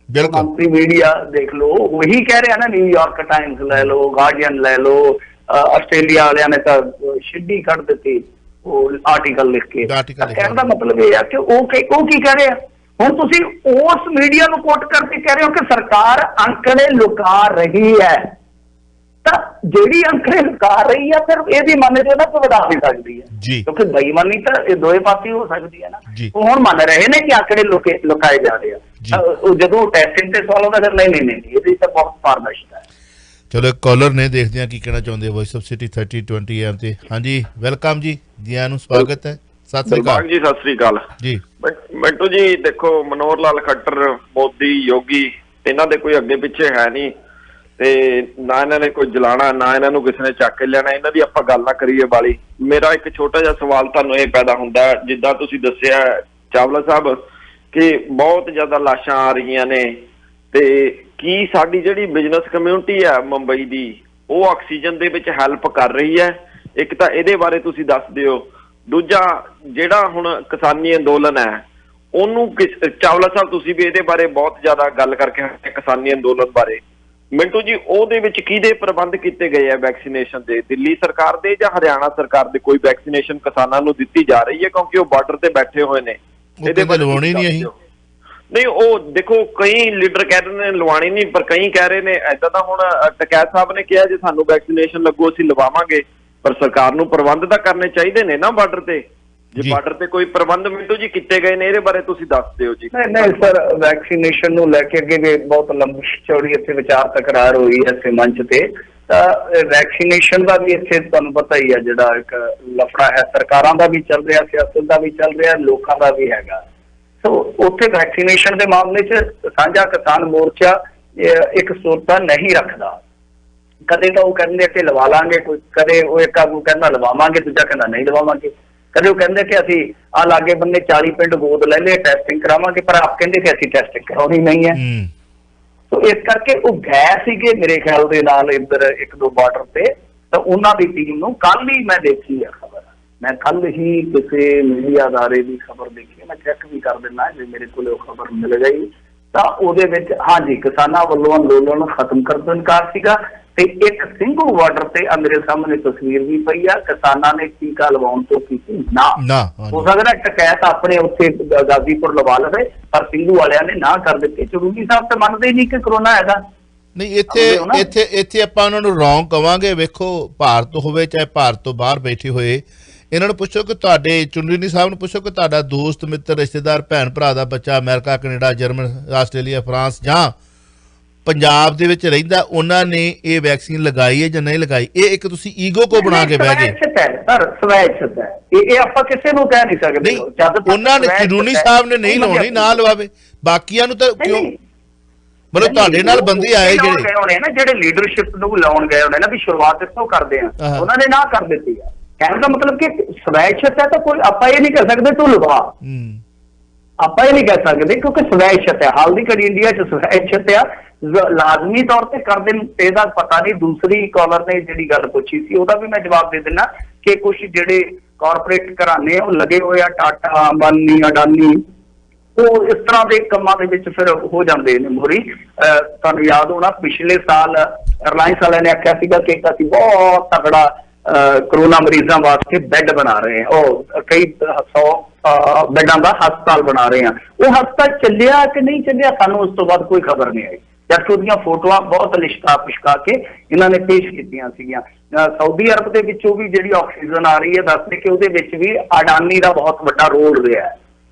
ਬਿਲਕੁਲ ਮੰਤਰੀ ਮੀਡੀਆ ਦੇਖ ਲਓ, ਉਹੀ ਕਹਿ ਰਿਹਾ ਨਾ, ਨਿਊਯਾਰਕ ਟਾਈਮਸ ਲੈ ਲਓ, ਗਾਰਡੀਅਨ ਲੈ ਲਓ, ਆਸਟ੍ਰੇਲੀਆ ਵਾਲਿਆਂ ਨੇ ਤਾਂ ਛਿੱਡੀ ਕੱਢ ਦਿੱਤੀ ਉਹ ਆਰਟੀਕਲ ਲਿਖ ਕੇ। ਕਹਿਣ ਦਾ ਮਤਲਬ ਇਹ ਆ ਕਿ ਉਹ ਕੀ ਕਹਿ ਰਿਹਾ। ਹੁਣ ਤੁਸੀਂ ਉਸ ਮੀਡੀਆ ਨੂੰ ਕੋਟ ਕਰਕੇ ਕਹਿ ਰਹੇ ਹੋ ਕਿ ਸਰਕਾਰ ਅੰਕੜੇ ਲੁਕਾ ਰਹੀ ਹੈ, ਤਾਂ ਜਿਹੜੀ ਅੰਕੜੇ ਲੁਕਾ ਰਹੀ ਹੈ ਫਿਰ ਇਹਦੀ ਮੰਨ ਜੋ ਨਾ ਵਧਾ ਵੀ ਸਕਦੀ ਹੈ, ਕਿਉਂਕਿ ਬੇਈਮਾਨੀ ਤਾਂ ਇਹ ਦੋਏ ਪਾਸੇ ਹੋ ਸਕਦੀ ਹੈ ਨਾ। ਉਹ ਹੁਣ ਮੰਨ ਰਹੇ ਨੇ ਕਿ ਅੰਕੜੇ ਲੁਕਾਏ ਜਾ ਰਹੇ ਆ, ਉਹ ਜਦੋਂ ਟੈਸਟਿੰਗ ਤੇ ਸਵਾਲ ਆਉਂਦਾ ਫਿਰ ਨਹੀਂ ਇਹਦੀ ਤਾਂ ਬਹੁਤ ਪਾਰਦਰਸ਼ਤਾ ਹੈ। ਚਲੋ ਇੱਕ ਕਾਲਰ ਨੇ, ਦੇਖਦੇ ਹਾਂ ਕੀ ਕਹਿਣਾ ਚਾਹੁੰਦੇ ਵੌਇਸ ਆਫ ਸਿਟੀ 3020 AM ਤੇ। ਹਾਂਜੀ ਵੈਲਕਮ ਜੀ, ਜੀ ਆਇਆਂ ਨੂੰ ਸਵਾਗਤ ਹੈ। ਸਤਿ ਸ੍ਰੀ ਅਕਾਲ ਜੀ। ਸਤਿ ਸ੍ਰੀ ਅਕਾਲ ਜੀ। ਮਿੰਟੂ ਜੀ ਦੇਖੋ, ਮਨੋਹਰ ਲਾਲ ਖੱਟਰ, ਮੋਦੀ, ਯੋਗੀ, ਇਹਨਾਂ ਦੇ ਕੋਈ ਅੱਗੇ ਪਿੱਛੇ ਹੈ ਨਹੀਂ, ਤੇ ਨਾ ਇਹਨਾਂ ਨੇ ਕੋਈ ਜਲਾਣਾ, ਨਾ ਇਹਨਾਂ ਨੂੰ ਕਿਸੇ ਨੇ ਚੱਕ ਕੇ ਲੈਣਾ। ਇਹਨਾਂ ਦੀ ਆਪਾਂ ਗੱਲ ਨਾ ਕਰੀਏ ਵਾਲੀ। ਮੇਰਾ ਇੱਕ ਛੋਟਾ ਜਿਹਾ ਸਵਾਲ ਤੁਹਾਨੂੰ ਇਹ ਪੈਦਾ ਹੁੰਦਾ, ਜਿੱਦਾਂ ਤੁਸੀਂ ਦੱਸਿਆ ਚਾਵਲਾ ਸਾਹਿਬ ਕਿ ਬਹੁਤ ਜ਼ਿਆਦਾ ਲਾਸ਼ਾਂ ਆ ਰਹੀਆਂ ਨੇ, ਤੇ ਕੀ ਸਾਡੀ ਜਿਹੜੀ ਬਿਜ਼ਨਸ ਕਮਿਊਨਿਟੀ ਹੈ ਮੁੰਬਈ ਦੀ, ਉਹ ਆਕਸੀਜਨ ਦੇ ਵਿੱਚ ਹੈਲਪ ਕਰ ਰਹੀ ਹੈ? ਇੱਕ ਤਾਂ ਇਹਦੇ ਬਾਰੇ ਤੁਸੀਂ ਦੱਸ ਦਿਓ। ਦੂਜਾ, ਜਿਹੜਾ ਹੁਣ ਕਿਸਾਨੀ ਅੰਦੋਲਨ ਹੈ, ਉਹਨੂੰ ਚਾਵਲਾ ਸਾਹਿਬ ਤੁਸੀਂ ਵੀ ਇਹਦੇ ਬਾਰੇ ਬਹੁਤ ਜ਼ਿਆਦਾ ਗੱਲ ਕਰਕੇ ਕਿਸਾਨੀ ਅੰਦੋਲਨ ਬਾਰੇ, ਮਿੰਟੂ ਜੀ ਉਹਦੇ ਵਿੱਚ ਕਿਹਦੇ ਪ੍ਰਬੰਧ ਕੀਤੇ ਗਏ ਆ ਵੈਕਸੀਨੇਸ਼ਨ ਦੇ? ਦਿੱਲੀ ਸਰਕਾਰ ਦੇ ਜਾਂ ਹਰਿਆਣਾ ਸਰਕਾਰ ਦੇ? ਕੋਈ ਵੈਕਸੀਨੇਸ਼ਨ ਕਿਸਾਨਾਂ ਨੂੰ ਦਿੱਤੀ ਜਾ ਰਹੀ ਹੈ? ਕਿਉਂਕਿ ਉਹ ਬਾਰਡਰ ਤੇ ਬੈਠੇ ਹੋਏ ਨੇ। ਇਹਦੇ ਬਾਰੇ ਲਵਾਉਣੀ ਨਹੀਂ, ਉਹ ਦੇਖੋ ਕਈ ਲੀਡਰ ਕਹਿ ਰਹੇ ਨੇ ਲਵਾਣੀ ਨਹੀਂ, ਪਰ ਕਈ ਕਹਿ ਰਹੇ ਨੇ ਏਦਾਂ। ਤਾਂ ਹੁਣ ਟਕੈਤ ਸਾਹਿਬ ਨੇ ਕਿਹਾ ਜੇ ਸਾਨੂੰ ਵੈਕਸੀਨੇਸ਼ਨ ਲੱਗੂ ਅਸੀਂ ਲਵਾਵਾਂਗੇ, ਪਰ ਸਰਕਾਰ ਨੂੰ ਪ੍ਰਬੰਧ ਤਾਂ ਕਰਨੇ ਚਾਹੀਦੇ ਨੇ ਨਾ ਬਾਰਡਰ ਤੇ। ਜੇ ਬਾਰਡਰ ਤੇ ਕੋਈ ਪ੍ਰਬੰਧ ਮਿੰਟੂ ਜੀ ਕੀਤੇ ਗਏ ਨੇ, ਇਹਦੇ ਬਾਰੇ ਤੁਸੀਂ ਦੱਸ ਦਿਓ ਜੀ। ਨਹੀਂ ਸਰ, ਵੈਕਸੀਨੇਸ਼ਨ ਨੂੰ ਲੈ ਕੇ ਅੱਗੇ ਵੀ ਬਹੁਤ ਲੰਬੀ ਚੌੜੀ ਇੱਥੇ ਵਿਚਾਰ ਤਕਰਾਰ ਹੋਈ ਹੈ ਇਸੇ ਮੰਚ ਤੇ। ਤਾਂ ਵੈਕਸੀਨੇਸ਼ਨ ਦਾ ਵੀ ਇੱਥੇ ਤੁਹਾਨੂੰ ਪਤਾ ਹੀ ਹੈ ਜਿਹੜਾ ਇੱਕ ਲਫੜਾ ਹੈ, ਸਰਕਾਰਾਂ ਦਾ ਵੀ ਚੱਲ ਰਿਹਾ, ਸਿਆਸਤ ਦਾ ਵੀ ਚੱਲ ਰਿਹਾ, ਲੋਕਾਂ ਦਾ ਵੀ ਹੈਗਾ। ਸੋ ਉੱਥੇ ਵੈਕਸੀਨੇਸ਼ਨ ਦੇ ਮਾਮਲੇ 'ਚ ਸਾਂਝਾ ਕਿਸਾਨ ਮੋਰਚਾ ਇੱਕ ਸੁਰਤਾ ਨਹੀਂ ਰੱਖਦਾ। ਕਦੇ ਤਾਂ ਉਹ ਕਹਿੰਦੇ ਕਿ ਲਵਾ ਲਾਂਗੇ, ਕੋਈ ਕਦੇ ਉਹ ਇੱਕ ਆਗੂ ਕਹਿੰਦਾ ਲਵਾਵਾਂਗੇ, ਦੂਜਾ ਕਹਿੰਦਾ ਨਹੀਂ ਲਵਾਵਾਂਗੇ। ਕਦੇ ਉਹ ਕਹਿੰਦੇ ਕਿ ਅਸੀਂ ਆਹ ਲਾਗੇ ਬੰਨੇ 40 ਪਿੰਡ ਗੋਦ ਲੈ ਲਏ, ਟੈਸਟਿੰਗ ਕਰਾਵਾਂਗੇ, ਪਰ ਆਪ ਕਹਿੰਦੇ ਕਿ ਅਸੀਂ ਟੈਸਟਿੰਗ ਕਰਾਉਣੀ ਨਹੀਂ ਹੈ। ਸੋ ਇਸ ਕਰਕੇ ਉਹ ਗਏ ਸੀਗੇ ਮੇਰੇ ਖਿਆਲ ਦੇ ਨਾਲ ਇੱਧਰ ਇੱਕ ਦੋ ਬਾਰਡਰ ਤੇ, ਤਾਂ ਉਹਨਾਂ ਦੀ ਟੀਮ ਨੂੰ ਕੱਲ ਹੀ ਮੈਂ ਦੇਖੀ ਹੈ ਖਬਰ। ਮੈਂ ਕੱਲ ਹੀ ਕਿਸੇ ਮੀਡੀਆ ਅਦਾਰੇ ਦੀ ਖਬਰ ਦੇਖੀ, ਮੈਂ ਚੈੱਕ ਵੀ ਕਰ ਦਿੰਦਾ ਜੇ ਮੇਰੇ ਕੋਲ ਉਹ ਖਬਰ ਮਿਲ ਗਈ ਤਾਂ ਉਹਦੇ ਵਿੱਚ ਹਾਂਜੀ ਕਿਸਾਨਾਂ ਵੱਲੋਂ ਅੰਦੋਲਨ ਖਤਮ ਕਰਨ ਤੋਂ ਇਨਕਾਰ ਸੀਗਾ। ਤੇ ਇੱਕ ਸਿੰਘੂ ਬਾਰਡਰ ਤੇ ਮੇਰੇ ਸਾਹਮਣੇ ਤਸਵੀਰ ਵੀ ਪਈ ਆ, ਕਿਸਾਨਾਂ ਨੇ ਟੀਕਾ ਲਵਾਉਣ ਤੋਂ ਕੀਤੀ ਨਾ। ਹੋ ਸਕਦਾ ਟਕੈਤ ਆਪਣੇ ਉੱਥੇ ਗਾਜ਼ੀਪੁਰ ਲਵਾ ਲਵੇ, ਪਰ ਸਿੰਘੂ ਵਾਲਿਆਂ ਨੇ ਨਾ ਕਰ ਦਿੱਤੀ। ਚੜੂਗੀ ਸਾਹਿਬ ਤਾਂ ਮੰਨਦੇ ਨਹੀਂ ਕਿ ਕਰੋਨਾ ਹੈਗਾ। ਨਹੀਂ, ਇੱਥੇ ਆਪਾਂ ਉਹਨਾਂ ਨੂੰ ਰੌਂਗ ਕਵਾਂਗੇ। ਵੇਖੋ, ਭਾਰਤ ਹੋਵੇ ਚਾਹੇ ਭਾਰਤ ਤੋਂ ਬਾਹਰ ਬੈਠੇ ਹੋਏ, ਇਹਨਾਂ ਨੂੰ ਪੁੱਛੋ ਕਿ ਤੁਹਾਡੇ ਚੁੰਨੀ ਸਾਹਿਬ ਨੂੰ ਪੁੱਛੋ ਕਿ ਤੁਹਾਡਾ ਦੋਸਤ ਮਿੱਤਰ ਰਿਸ਼ਤੇਦਾਰ ਭੈਣ ਭਰਾ ਦਾ ਬੱਚਾ America, Canada, German, Australia, France ਜਾਂ ਪੰਜਾਬ ਦੇ ਵਿੱਚ ਰਹਿੰਦਾ, ਉਹਨਾਂ ਨੇ ਇਹ ਵੈਕਸੀਨ ਲਗਾਈ ਹੈ ਜਾਂ ਨਹੀਂ ਲਗਾਈ? ਇਹ ਇੱਕ ਤੁਸੀਂ ਈਗੋ ਕੋ ਬਣਾ ਕੇ ਬਹਿ ਗਏ। ਸਰ ਸਵੈਚਿਤ ਹੈ, ਇਹ ਆਪਾਂ ਕਿਸੇ ਨੂੰ ਕਹਿ ਨਹੀਂ ਸਕਦੇ। ਉਹਨਾਂ ਨੇ ਚੁੰਨੀ ਸਾਹਿਬ ਨੇ ਨਹੀਂ ਲਾਉਣੀ, ਨਾ ਲਵਾਵੇ, ਬਾਕੀਆਂ ਨੂੰ ਤਾਂ ਕਿਉਂ? ਮਤਲਬ ਤੁਹਾਡੇ ਨਾਲ ਬੰਦੇ ਆਏ ਜਿਹੜੇ ਲੀਡਰਸ਼ਿਪ ਨੂੰ ਲਾਉਣ ਗਏ ਹੋਣੇ ਨਾ ਵੀ ਸ਼ੁਰੂਆਤ ਇੱਥੋਂ ਕਰਦੇ ਆ, ਉਹਨਾਂ ਨੇ ਨਾ ਕਰ ਦਿੱਤੀ ਆ। ਕਹਿਣ ਦਾ ਮਤਲਬ ਕਿ ਸਵੈਚਿਤ ਹੈ ਤਾਂ ਕੋਈ ਆਪਾਂ ਇਹ ਨਹੀਂ ਕਰ ਸਕਦੇ ਤੂੰ ਲਵਾ, ਆਪਾਂ ਇਹ ਨਹੀਂ ਕਹਿ ਸਕਦੇ ਕਿਉਂਕਿ ਸਵੈਚਿਤ ਹੈ। ਹਾਲ ਦੀ ਘੜੀ ਇੰਡੀਆ 'ਚ ਸਵੈਚਿਤ ਆ, ਲਾਜ਼ਮੀ ਤੌਰ ਤੇ ਕਰਦੇ। ਇਹਦਾ ਪਤਾ ਨਹੀਂ। ਦੂਸਰੀ ਕਾਲਰ ਨੇ ਜਿਹੜੀ ਗੱਲ ਪੁੱਛੀ ਸੀ ਉਹਦਾ ਵੀ ਮੈਂ ਜਵਾਬ ਦੇ ਦਿੰਦਾ ਕਿ ਕੁਝ ਜਿਹੜੇ ਕਾਰਪੋਰੇਟ ਘਰਾਣੇ ਉਹ ਲੱਗੇ ਹੋਏ ਆ, ਟਾਟਾ, ਅੰਬਾਨੀ, ਅਡਾਨੀ, ਉਹ ਇਸ ਤਰ੍ਹਾਂ ਦੇ ਕੰਮਾਂ ਦੇ ਵਿੱਚ ਫਿਰ ਹੋ ਜਾਂਦੇ ਨੇ ਮੋਹਰੀ। ਤੁਹਾਨੂੰ ਯਾਦ ਹੋਣਾ ਪਿਛਲੇ ਸਾਲ ਰਿਲਾਇੰਸ ਵਾਲਿਆਂ ਨੇ ਆਖਿਆ ਸੀਗਾ ਕਿ ਅਸੀਂ ਬਹੁਤ ਤਗੜਾ ਕਰੋਨਾ ਮਰੀਜ਼ਾਂ ਵਾਸਤੇ ਬੈੱਡ ਬਣਾ ਰਹੇ ਹਾਂ, ਉਹ ਕਈ 100 ਬੈੱਡਾਂ ਦਾ ਹਸਪਤਾਲ ਬਣਾ ਰਹੇ ਹਾਂ। ਉਹ ਹਸਪਤਾਲ ਚੱਲਿਆ ਕਿ ਨਹੀਂ ਚੱਲਿਆ ਸਾਨੂੰ ਉਸ ਤੋਂ ਬਾਅਦ ਕੋਈ ਖਬਰ ਨਹੀਂ ਆਈ, ਜਦਕਿ ਉਹਦੀਆਂ ਫੋਟੋਆਂ ਬਹੁਤ ਲਿਸ਼ਕਾ ਪੁਸ਼ਕਾ ਕੇ ਇਹਨਾਂ ਨੇ ਪੇਸ਼ ਕੀਤੀਆਂ ਸੀਗੀਆਂ। ਸਾਊਦੀ ਅਰਬ ਦੇ ਵਿੱਚੋਂ ਵੀ ਜਿਹੜੀ ਆਕਸੀਜਨ ਆ ਰਹੀ ਹੈ, ਦੱਸਦੇ ਕਿ ਉਹਦੇ ਵਿੱਚ ਵੀ ਅਡਾਨੀ ਦਾ ਬਹੁਤ ਵੱਡਾ ਰੋਲ ਰਿਹਾ ਹੈ।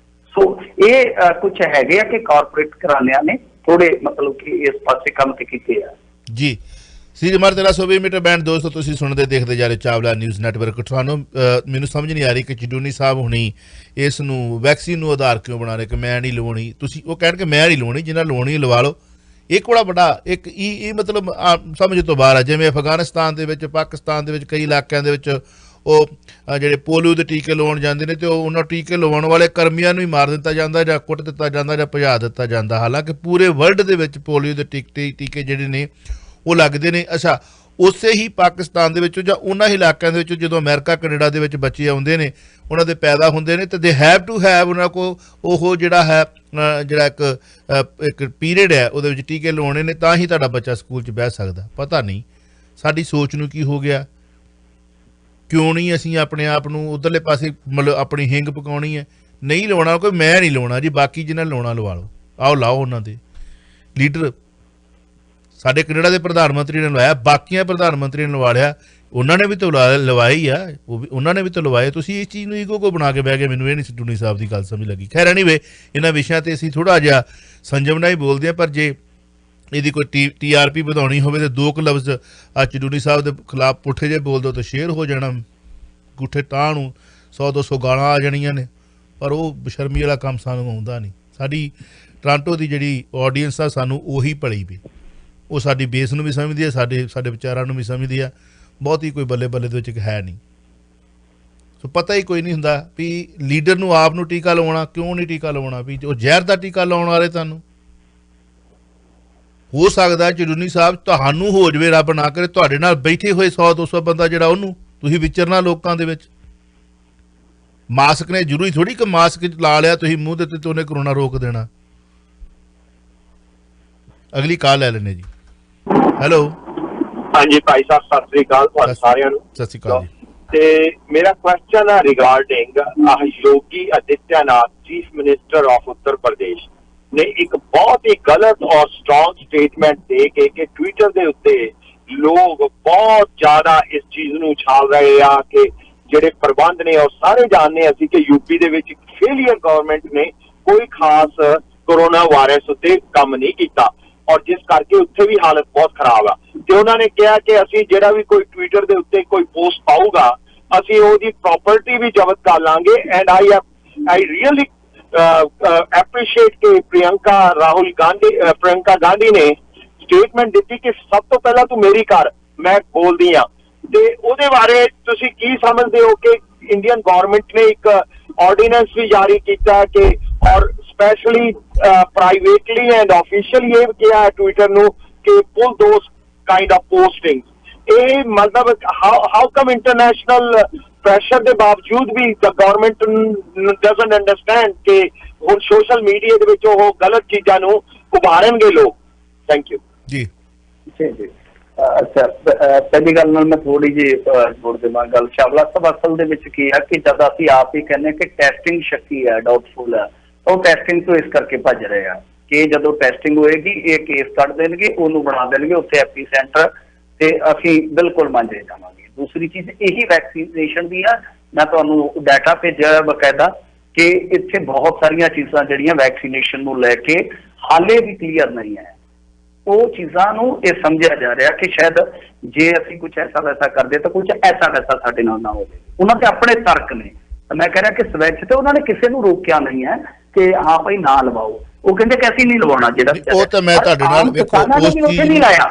ਸੋ ਇਹ ਕੁਝ ਹੈਗੇ ਆ ਕਿ ਕਾਰਪੋਰੇਟ ਘਰਾਣਿਆਂ ਨੇ ਥੋੜੇ ਮਤਲਬ ਕਿ ਇਸ ਪਾਸੇ ਕੰਮ ਤੇ ਕੀਤੇ ਆ ਜੀ। ਸੀ ਜਮਾਰ 1320 ਮੀਟਰ ਬੈਂਡ ਦੋਸਤੋ, ਤੁਸੀਂ ਸੁਣਦੇ ਦੇਖਦੇ ਜਾ ਰਹੇ ਚਾਵਲਾ ਨਿਊਜ਼ ਨੈਟਵਰਕ। ਤੁਹਾਨੂੰ ਮੈਨੂੰ ਸਮਝ ਨਹੀਂ ਆ ਰਹੀ ਕਿ ਚਿਡੂਨੀ ਸਾਹਿਬ ਹੁਣੀ ਇਸ ਨੂੰ ਵੈਕਸੀਨ ਨੂੰ ਆਧਾਰ ਕਿਉਂ ਬਣਾ ਰਹੇ ਕਿ ਮੈਂ ਨਹੀਂ ਲਵਾਉਣੀ। ਤੁਸੀਂ ਉਹ ਕਹਿਣ ਕਿ ਮੈਂ ਨਹੀਂ ਲਵਾਉਣੀ, ਜਿਹਨਾਂ ਲਵਾਉਣੀ ਲਵਾ ਲਓ। ਇਹ ਬੜਾ ਵੱਡਾ ਇੱਕ ਇਹ ਮਤਲਬ ਸਮਝ ਤੋਂ ਬਾਹਰ ਆ। ਜਿਵੇਂ ਅਫਗਾਨਿਸਤਾਨ ਦੇ ਵਿੱਚ, ਪਾਕਿਸਤਾਨ ਦੇ ਵਿੱਚ ਕਈ ਇਲਾਕਿਆਂ ਦੇ ਵਿੱਚ ਉਹ ਜਿਹੜੇ ਪੋਲੀਓ ਦੇ ਟੀਕੇ ਲਵਾਉਣ ਜਾਂਦੇ ਨੇ, ਤੇ ਉਹਨਾਂ ਟੀਕੇ ਲਵਾਉਣ ਵਾਲੇ ਕਰਮੀਆਂ ਨੂੰ ਹੀ ਮਾਰ ਦਿੱਤਾ ਜਾਂਦਾ ਜਾਂ ਕੁੱਟ ਦਿੱਤਾ ਜਾਂਦਾ ਜਾਂ ਭਜਾ ਦਿੱਤਾ ਜਾਂਦਾ। ਹਾਲਾਂਕਿ ਪੂਰੇ ਵਰਲਡ ਦੇ ਵਿੱਚ ਪੋਲੀਓ ਦੇ ਟੀਕੇ ਜਿਹੜੇ ਨੇ ਉਹ ਲੱਗਦੇ ਨੇ। ਅੱਛਾ, ਉਸੇ ਹੀ ਪਾਕਿਸਤਾਨ ਦੇ ਵਿੱਚੋਂ ਜਾਂ ਉਹਨਾਂ ਇਲਾਕਿਆਂ ਦੇ ਵਿੱਚੋਂ ਜਦੋਂ ਅਮਰੀਕਾ ਕੈਨੇਡਾ ਦੇ ਵਿੱਚ ਬੱਚੇ ਆਉਂਦੇ ਨੇ, ਉਹਨਾਂ ਦੇ ਪੈਦਾ ਹੁੰਦੇ ਨੇ, ਤੇ ਦੇ ਹੈਵ ਟੂ ਹੈਵ ਉਹਨਾਂ ਕੋਲ ਉਹ ਜਿਹੜਾ ਹੈ ਜਿਹੜਾ ਇੱਕ ਪੀਰੀਅਡ ਹੈ ਉਹਦੇ ਵਿੱਚ ਟੀਕੇ ਲਵਾਉਣੇ ਨੇ, ਤਾਂ ਹੀ ਤੁਹਾਡਾ ਬੱਚਾ ਸਕੂਲ 'ਚ ਬਹਿ ਸਕਦਾ। ਪਤਾ ਨਹੀਂ ਸਾਡੀ ਸੋਚ ਨੂੰ ਕੀ ਹੋ ਗਿਆ, ਕਿਉਂ ਨਹੀਂ ਅਸੀਂ ਆਪਣੇ ਆਪ ਨੂੰ ਉੱਧਰਲੇ ਪਾਸੇ ਮਤਲਬ ਆਪਣੀ ਹਿੰਗ ਪਕਾਉਣੀ ਹੈ। ਨਹੀਂ ਲਵਾਉਣਾ ਕੋਈ, ਮੈਂ ਨਹੀਂ ਲਵਾਉਣਾ ਜੀ, ਬਾਕੀ ਜਿਹਨਾਂ ਲਾਉਣਾ ਲਵਾ ਲਓ, ਆਓ ਲਾਓ। ਉਹਨਾਂ ਦੇ ਲੀਡਰ ਸਾਡੇ ਕੈਨੇਡਾ ਦੇ ਪ੍ਰਧਾਨ ਮੰਤਰੀ ਨੇ ਲਵਾਇਆ, ਬਾਕੀਆਂ ਪ੍ਰਧਾਨ ਮੰਤਰੀ ਨੇ ਲਵਾ ਲਿਆ, ਉਹਨਾਂ ਨੇ ਵੀ ਤਾਂ ਲਵਾਈ ਆ, ਉਹ ਵੀ ਉਹਨਾਂ ਨੇ ਵੀ ਤਾਂ ਲਵਾਏ। ਤੁਸੀਂ ਇਸ ਚੀਜ਼ ਨੂੰ ਈਗੋ ਕੋ ਬਣਾ ਕੇ ਬਹਿ ਗਏ, ਮੈਨੂੰ ਇਹ ਨਹੀਂ ਟੂਨੀ ਸਾਹਿਬ ਦੀ ਗੱਲ ਸਮਝ ਲੱਗੀ। ਖੈਰ ਐਨੀਵੇ, ਇਹਨਾਂ ਵਿਸ਼ਿਆਂ 'ਤੇ ਅਸੀਂ ਥੋੜ੍ਹਾ ਜਿਹਾ ਸੰਜਮ ਨਾਲ ਹੀ ਬੋਲਦੇ ਹਾਂ, ਪਰ ਜੇ ਇਹਦੀ ਕੋਈ TRP ਵਧਾਉਣੀ ਹੋਵੇ ਤਾਂ 2 ਕੁ ਲਫ਼ਜ਼ ਚਟੂਨੀ ਸਾਹਿਬ ਦੇ ਖਿਲਾਫ ਪੁੱਠੇ ਜਿਹੇ ਬੋਲ ਦਿਓ ਤਾਂ ਸ਼ੇਅਰ ਹੋ ਜਾਣਾ, ਗੁੱਠੇ ਟਾਹ ਨੂੰ 100-200 ਗਾਲਾਂ ਆ ਜਾਣੀਆਂ ਨੇ। ਪਰ ਉਹ ਬਸ਼ਰਮੀ ਵਾਲਾ ਕੰਮ ਸਾਨੂੰ ਆਉਂਦਾ ਨਹੀਂ। ਸਾਡੀ ਟੋਰਾਂਟੋ ਦੀ ਜਿਹੜੀ ਆਡੀਅנס ਆ ਸਾਨੂੰ ਉਹੀ ਭਲੀ ਵੀ, ਉਹ ਸਾਡੀ ਬੇਸ ਨੂੰ ਵੀ ਸਮਝਦੀ ਹੈ, ਸਾਡੇ ਵਿਚਾਰਾਂ ਨੂੰ ਵੀ ਸਮਝਦੀ ਆ। ਬਹੁਤੀ ਕੋਈ ਬੱਲੇ ਬੱਲੇ ਦੇ ਵਿੱਚ ਹੈ ਨਹੀਂ। ਸੋ ਪਤਾ ਹੀ ਕੋਈ ਨਹੀਂ ਹੁੰਦਾ ਵੀ ਲੀਡਰ ਨੂੰ ਆਪ ਨੂੰ ਟੀਕਾ ਲਵਾਉਣਾ, ਕਿਉਂ ਨਹੀਂ ਟੀਕਾ ਲਵਾਉਣਾ, ਵੀ ਉਹ ਜ਼ਹਿਰ ਦਾ ਟੀਕਾ ਲਾਉਣ ਵਾਲੇ ਤੁਹਾਨੂੰ। ਹੋ ਸਕਦਾ ਚਟੂਨੀ ਸਾਹਿਬ ਤੁਹਾਨੂੰ ਹੋ ਜਾਵੇ, ਰੱਬ ਨਾ ਕਰੇ, ਤੁਹਾਡੇ ਨਾਲ ਬੈਠੇ ਹੋਏ 100-200 ਬੰਦਾ ਜਿਹੜਾ ਉਹਨੂੰ ਤੁਸੀਂ ਵਿਚਰਨਾ ਲੋਕਾਂ ਦੇ ਵਿੱਚ। ਮਾਸਕ ਨੇ ਜ਼ਰੂਰੀ ਥੋੜ੍ਹੀ ਕਿ ਮਾਸਕ ਲਾ ਲਿਆ ਤੁਸੀਂ ਮੂੰਹ ਦੇ ਉੱਤੇ ਤੇ ਉਹਨੇ ਕਰੋਨਾ ਰੋਕ ਦੇਣਾ। ਅਗਲੀ ਕਾਲ ਲੈ ਲੈਣੇ ਜੀ। ਹੈਲੋ, ਹਾਂਜੀ ਭਾਈ ਸਾਹਿਬ, ਸਤਿ ਸ੍ਰੀ ਅਕਾਲ ਤੁਹਾਨੂੰ ਸਾਰਿਆਂ ਨੂੰ। ਸਤਿ ਸ੍ਰੀ ਅਕਾਲ ਜੀ। ਤੇ ਮੇਰਾ ਕੁਐਸਚਨ ਹੈ regarding Yogi Adityanath, chief minister of Uttar Pradesh ਨੇ ਇੱਕ ਬਹੁਤ ਹੀ ਗਲਤ ਔਰ ਸਟਰੋਂਗ ਸਟੇਟਮੈਂਟ ਦੇ ਕੇ ਕਿ ਟਵਿੱਟਰ ਦੇ ਉੱਤੇ ਲੋਕ ਬਹੁਤ ਜ਼ਿਆਦਾ ਇਸ ਚੀਜ਼ ਨੂੰ ਉਛਾਲ ਰਹੇ ਆ ਕਿ ਜਿਹੜੇ ਪ੍ਰਬੰਧ ਨੇ, ਔਰ ਸਾਰੇ ਜਾਣਦੇ ਅਸੀਂ ਕਿ ਯੂਪੀ ਦੇ ਵਿੱਚ ਫੇਲੀਅਰ ਗਵਰਨਮੈਂਟ ਨੇ ਕੋਈ ਖਾਸ ਕੋਰੋਨਾ ਵਾਇਰਸ ਉੱਤੇ ਕੰਮ ਨਹੀਂ ਕੀਤਾ, ਔਰ ਜਿਸ ਕਰਕੇ ਉੱਥੇ ਵੀ ਹਾਲਤ ਬਹੁਤ ਖਰਾਬ ਆ। ਤੇ ਉਹਨਾਂ ਨੇ ਕਿਹਾ ਕਿ ਅਸੀਂ ਜਿਹੜਾ ਵੀ ਕੋਈ ਟਵਿੱਟਰ ਦੇ ਉੱਤੇ ਕੋਈ ਪੋਸਟ ਪਾਊਗਾ, ਅਸੀਂ ਉਹਦੀ ਪ੍ਰਾਪਰਟੀ ਵੀ ਜ਼ਬਤ ਕਰ ਲਾਂਗੇ। ਐਂਡ ਆਈ ਰੀਅਲੀ ਐਪਰੀਸ਼ੀਏਟ ਕਿ ਪ੍ਰਿਯੰਕਾ ਗਾਂਧੀ ਨੇ ਸਟੇਟਮੈਂਟ ਦਿੱਤੀ ਕਿ ਸਭ ਤੋਂ ਪਹਿਲਾਂ ਤੂੰ ਮੇਰੀ ਘਰ, ਮੈਂ ਬੋਲਦੀ ਹਾਂ। ਤੇ ਉਹਦੇ ਬਾਰੇ ਤੁਸੀਂ ਕੀ ਸਮਝਦੇ ਹੋ ਕਿ ਇੰਡੀਅਨ ਗਵਰਨਮੈਂਟ ਨੇ ਇੱਕ ਆਰਡੀਨੈਂਸ ਵੀ ਜਾਰੀ ਕੀਤਾ ਕਿ ਔਰ ਸਪੈਸ਼ਲੀ ਪ੍ਰਾਈਵੇਟਲੀ ਐਂਡ ਆਫੀਸ਼ੀਅਲੀ ਇਹ ਕਿਹਾ ਹੈ ਟਵਿੱਟਰ ਨੂੰ ਕਿ ਪੁੱਲ ਦੋਸ ਕਾਈਂਡ ਆਫ ਪੋਸਟਿੰਗ। ਇਹ ਮਤਲਬ ਹਾਊ ਕਮ ਇੰਟਰਨੈਸ਼ਨਲ ਪ੍ਰੈਸ਼ਰ ਦੇ ਬਾਵਜੂਦ ਵੀ ਦ ਗਵਰਨਮੈਂਟ ਡਜ਼ਨਟ ਅੰਡਰਸਟੈਂਡ ਕਿ ਹੁਣ ਸੋਸ਼ਲ ਮੀਡੀਆ ਦੇ ਵਿੱਚ ਉਹ ਗਲਤ ਚੀਜ਼ਾਂ ਨੂੰ ਉਭਾਰਨਗੇ ਲੋਕ। ਥੈਂਕ ਯੂ ਜੀ। ਜੀ ਅੱਛਾ, ਪਹਿਲੀ ਗੱਲ ਨਾਲ ਮੈਂ ਥੋੜੀ ਜਿਹੀ ਜੋੜ ਦੇਵਾਂ ਗੱਲ। ਚਾਵਲਾ ਸਾਹਿਬ, ਅਸਲ ਦੇ ਵਿੱਚ ਕੀ ਹੈ ਕਿ ਜਦ ਅਸੀਂ ਆਪ ਹੀ ਕਹਿੰਦੇ ਕਿ ਟੈਸਟਿੰਗ ਸ਼ੱਕੀ ਹੈ, ਡਾਊਟਫੁਲ ਹੈ, ਉਹ ਟੈਸਟਿੰਗ ਤੋਂ ਇਸ ਕਰਕੇ ਭੱਜ ਰਹੇ ਆ ਕਿ ਜਦੋਂ ਟੈਸਟਿੰਗ ਹੋਏਗੀ ਇਹ ਕੇਸ ਕੱਢ ਦੇਣਗੇ, ਉਹਨੂੰ ਬਣਾ ਦੇਣਗੇ ਉੱਥੇ ਐਪੀ ਸੈਂਟਰ, ਤੇ ਅਸੀਂ ਬਿਲਕੁਲ ਮੰਜੇ ਜਾਵਾਂਗੇ। ਦੂਸਰੀ ਚੀਜ਼ ਇਹੀ ਵੈਕਸੀਨੇਸ਼ਨ ਦੀ ਆ, ਮੈਂ ਤੁਹਾਨੂੰ ਡਾਟਾ ਭੇਜਿਆ ਬਕਾਇਦਾ ਕਿ ਇੱਥੇ ਬਹੁਤ ਸਾਰੀਆਂ ਚੀਜ਼ਾਂ ਜਿਹੜੀਆਂ ਵੈਕਸੀਨੇਸ਼ਨ ਨੂੰ ਲੈ ਕੇ ਹਾਲੇ ਵੀ ਕਲੀਅਰ ਨਹੀਂ ਹੈ। ਉਹ ਚੀਜ਼ਾਂ ਨੂੰ ਇਹ ਸਮਝਿਆ ਜਾ ਰਿਹਾ ਕਿ ਸ਼ਾਇਦ ਜੇ ਅਸੀਂ ਕੁਝ ਐਸਾ ਵੈਸਾ ਕਰਦੇ ਤਾਂ ਕੁਝ ਐਸਾ ਵੈਸਾ ਸਾਡੇ ਨਾਲ ਨਾ ਹੋਵੇ। ਉਹਨਾਂ ਦੇ ਆਪਣੇ ਤਰਕ ਨੇ। ਮੈਂ ਕਹਿ ਰਿਹਾ ਕਿ ਸਵੈਚ ਤੇ ਉਹਨਾਂ ਨੇ ਕਿਸੇ ਨੂੰ ਰੋਕਿਆ ਨਹੀਂ ਹੈ ਕਿ ਹਾਂ ਭਾਈ ਨਾ ਲਵਾਓ। ਉਹ ਕਹਿੰਦੇ ਕਿ ਅਸੀਂ ਨਹੀਂ ਲਵਾਉਣਾ। ਜਿਹੜਾ ਉਹ ਤਾਂ ਮੈਂ ਤੁਹਾਡੇ ਨਾਲ ਵੇਖੋ ਉਸ ਚੀਜ਼ ਨਹੀਂ ਲਾਇਆ,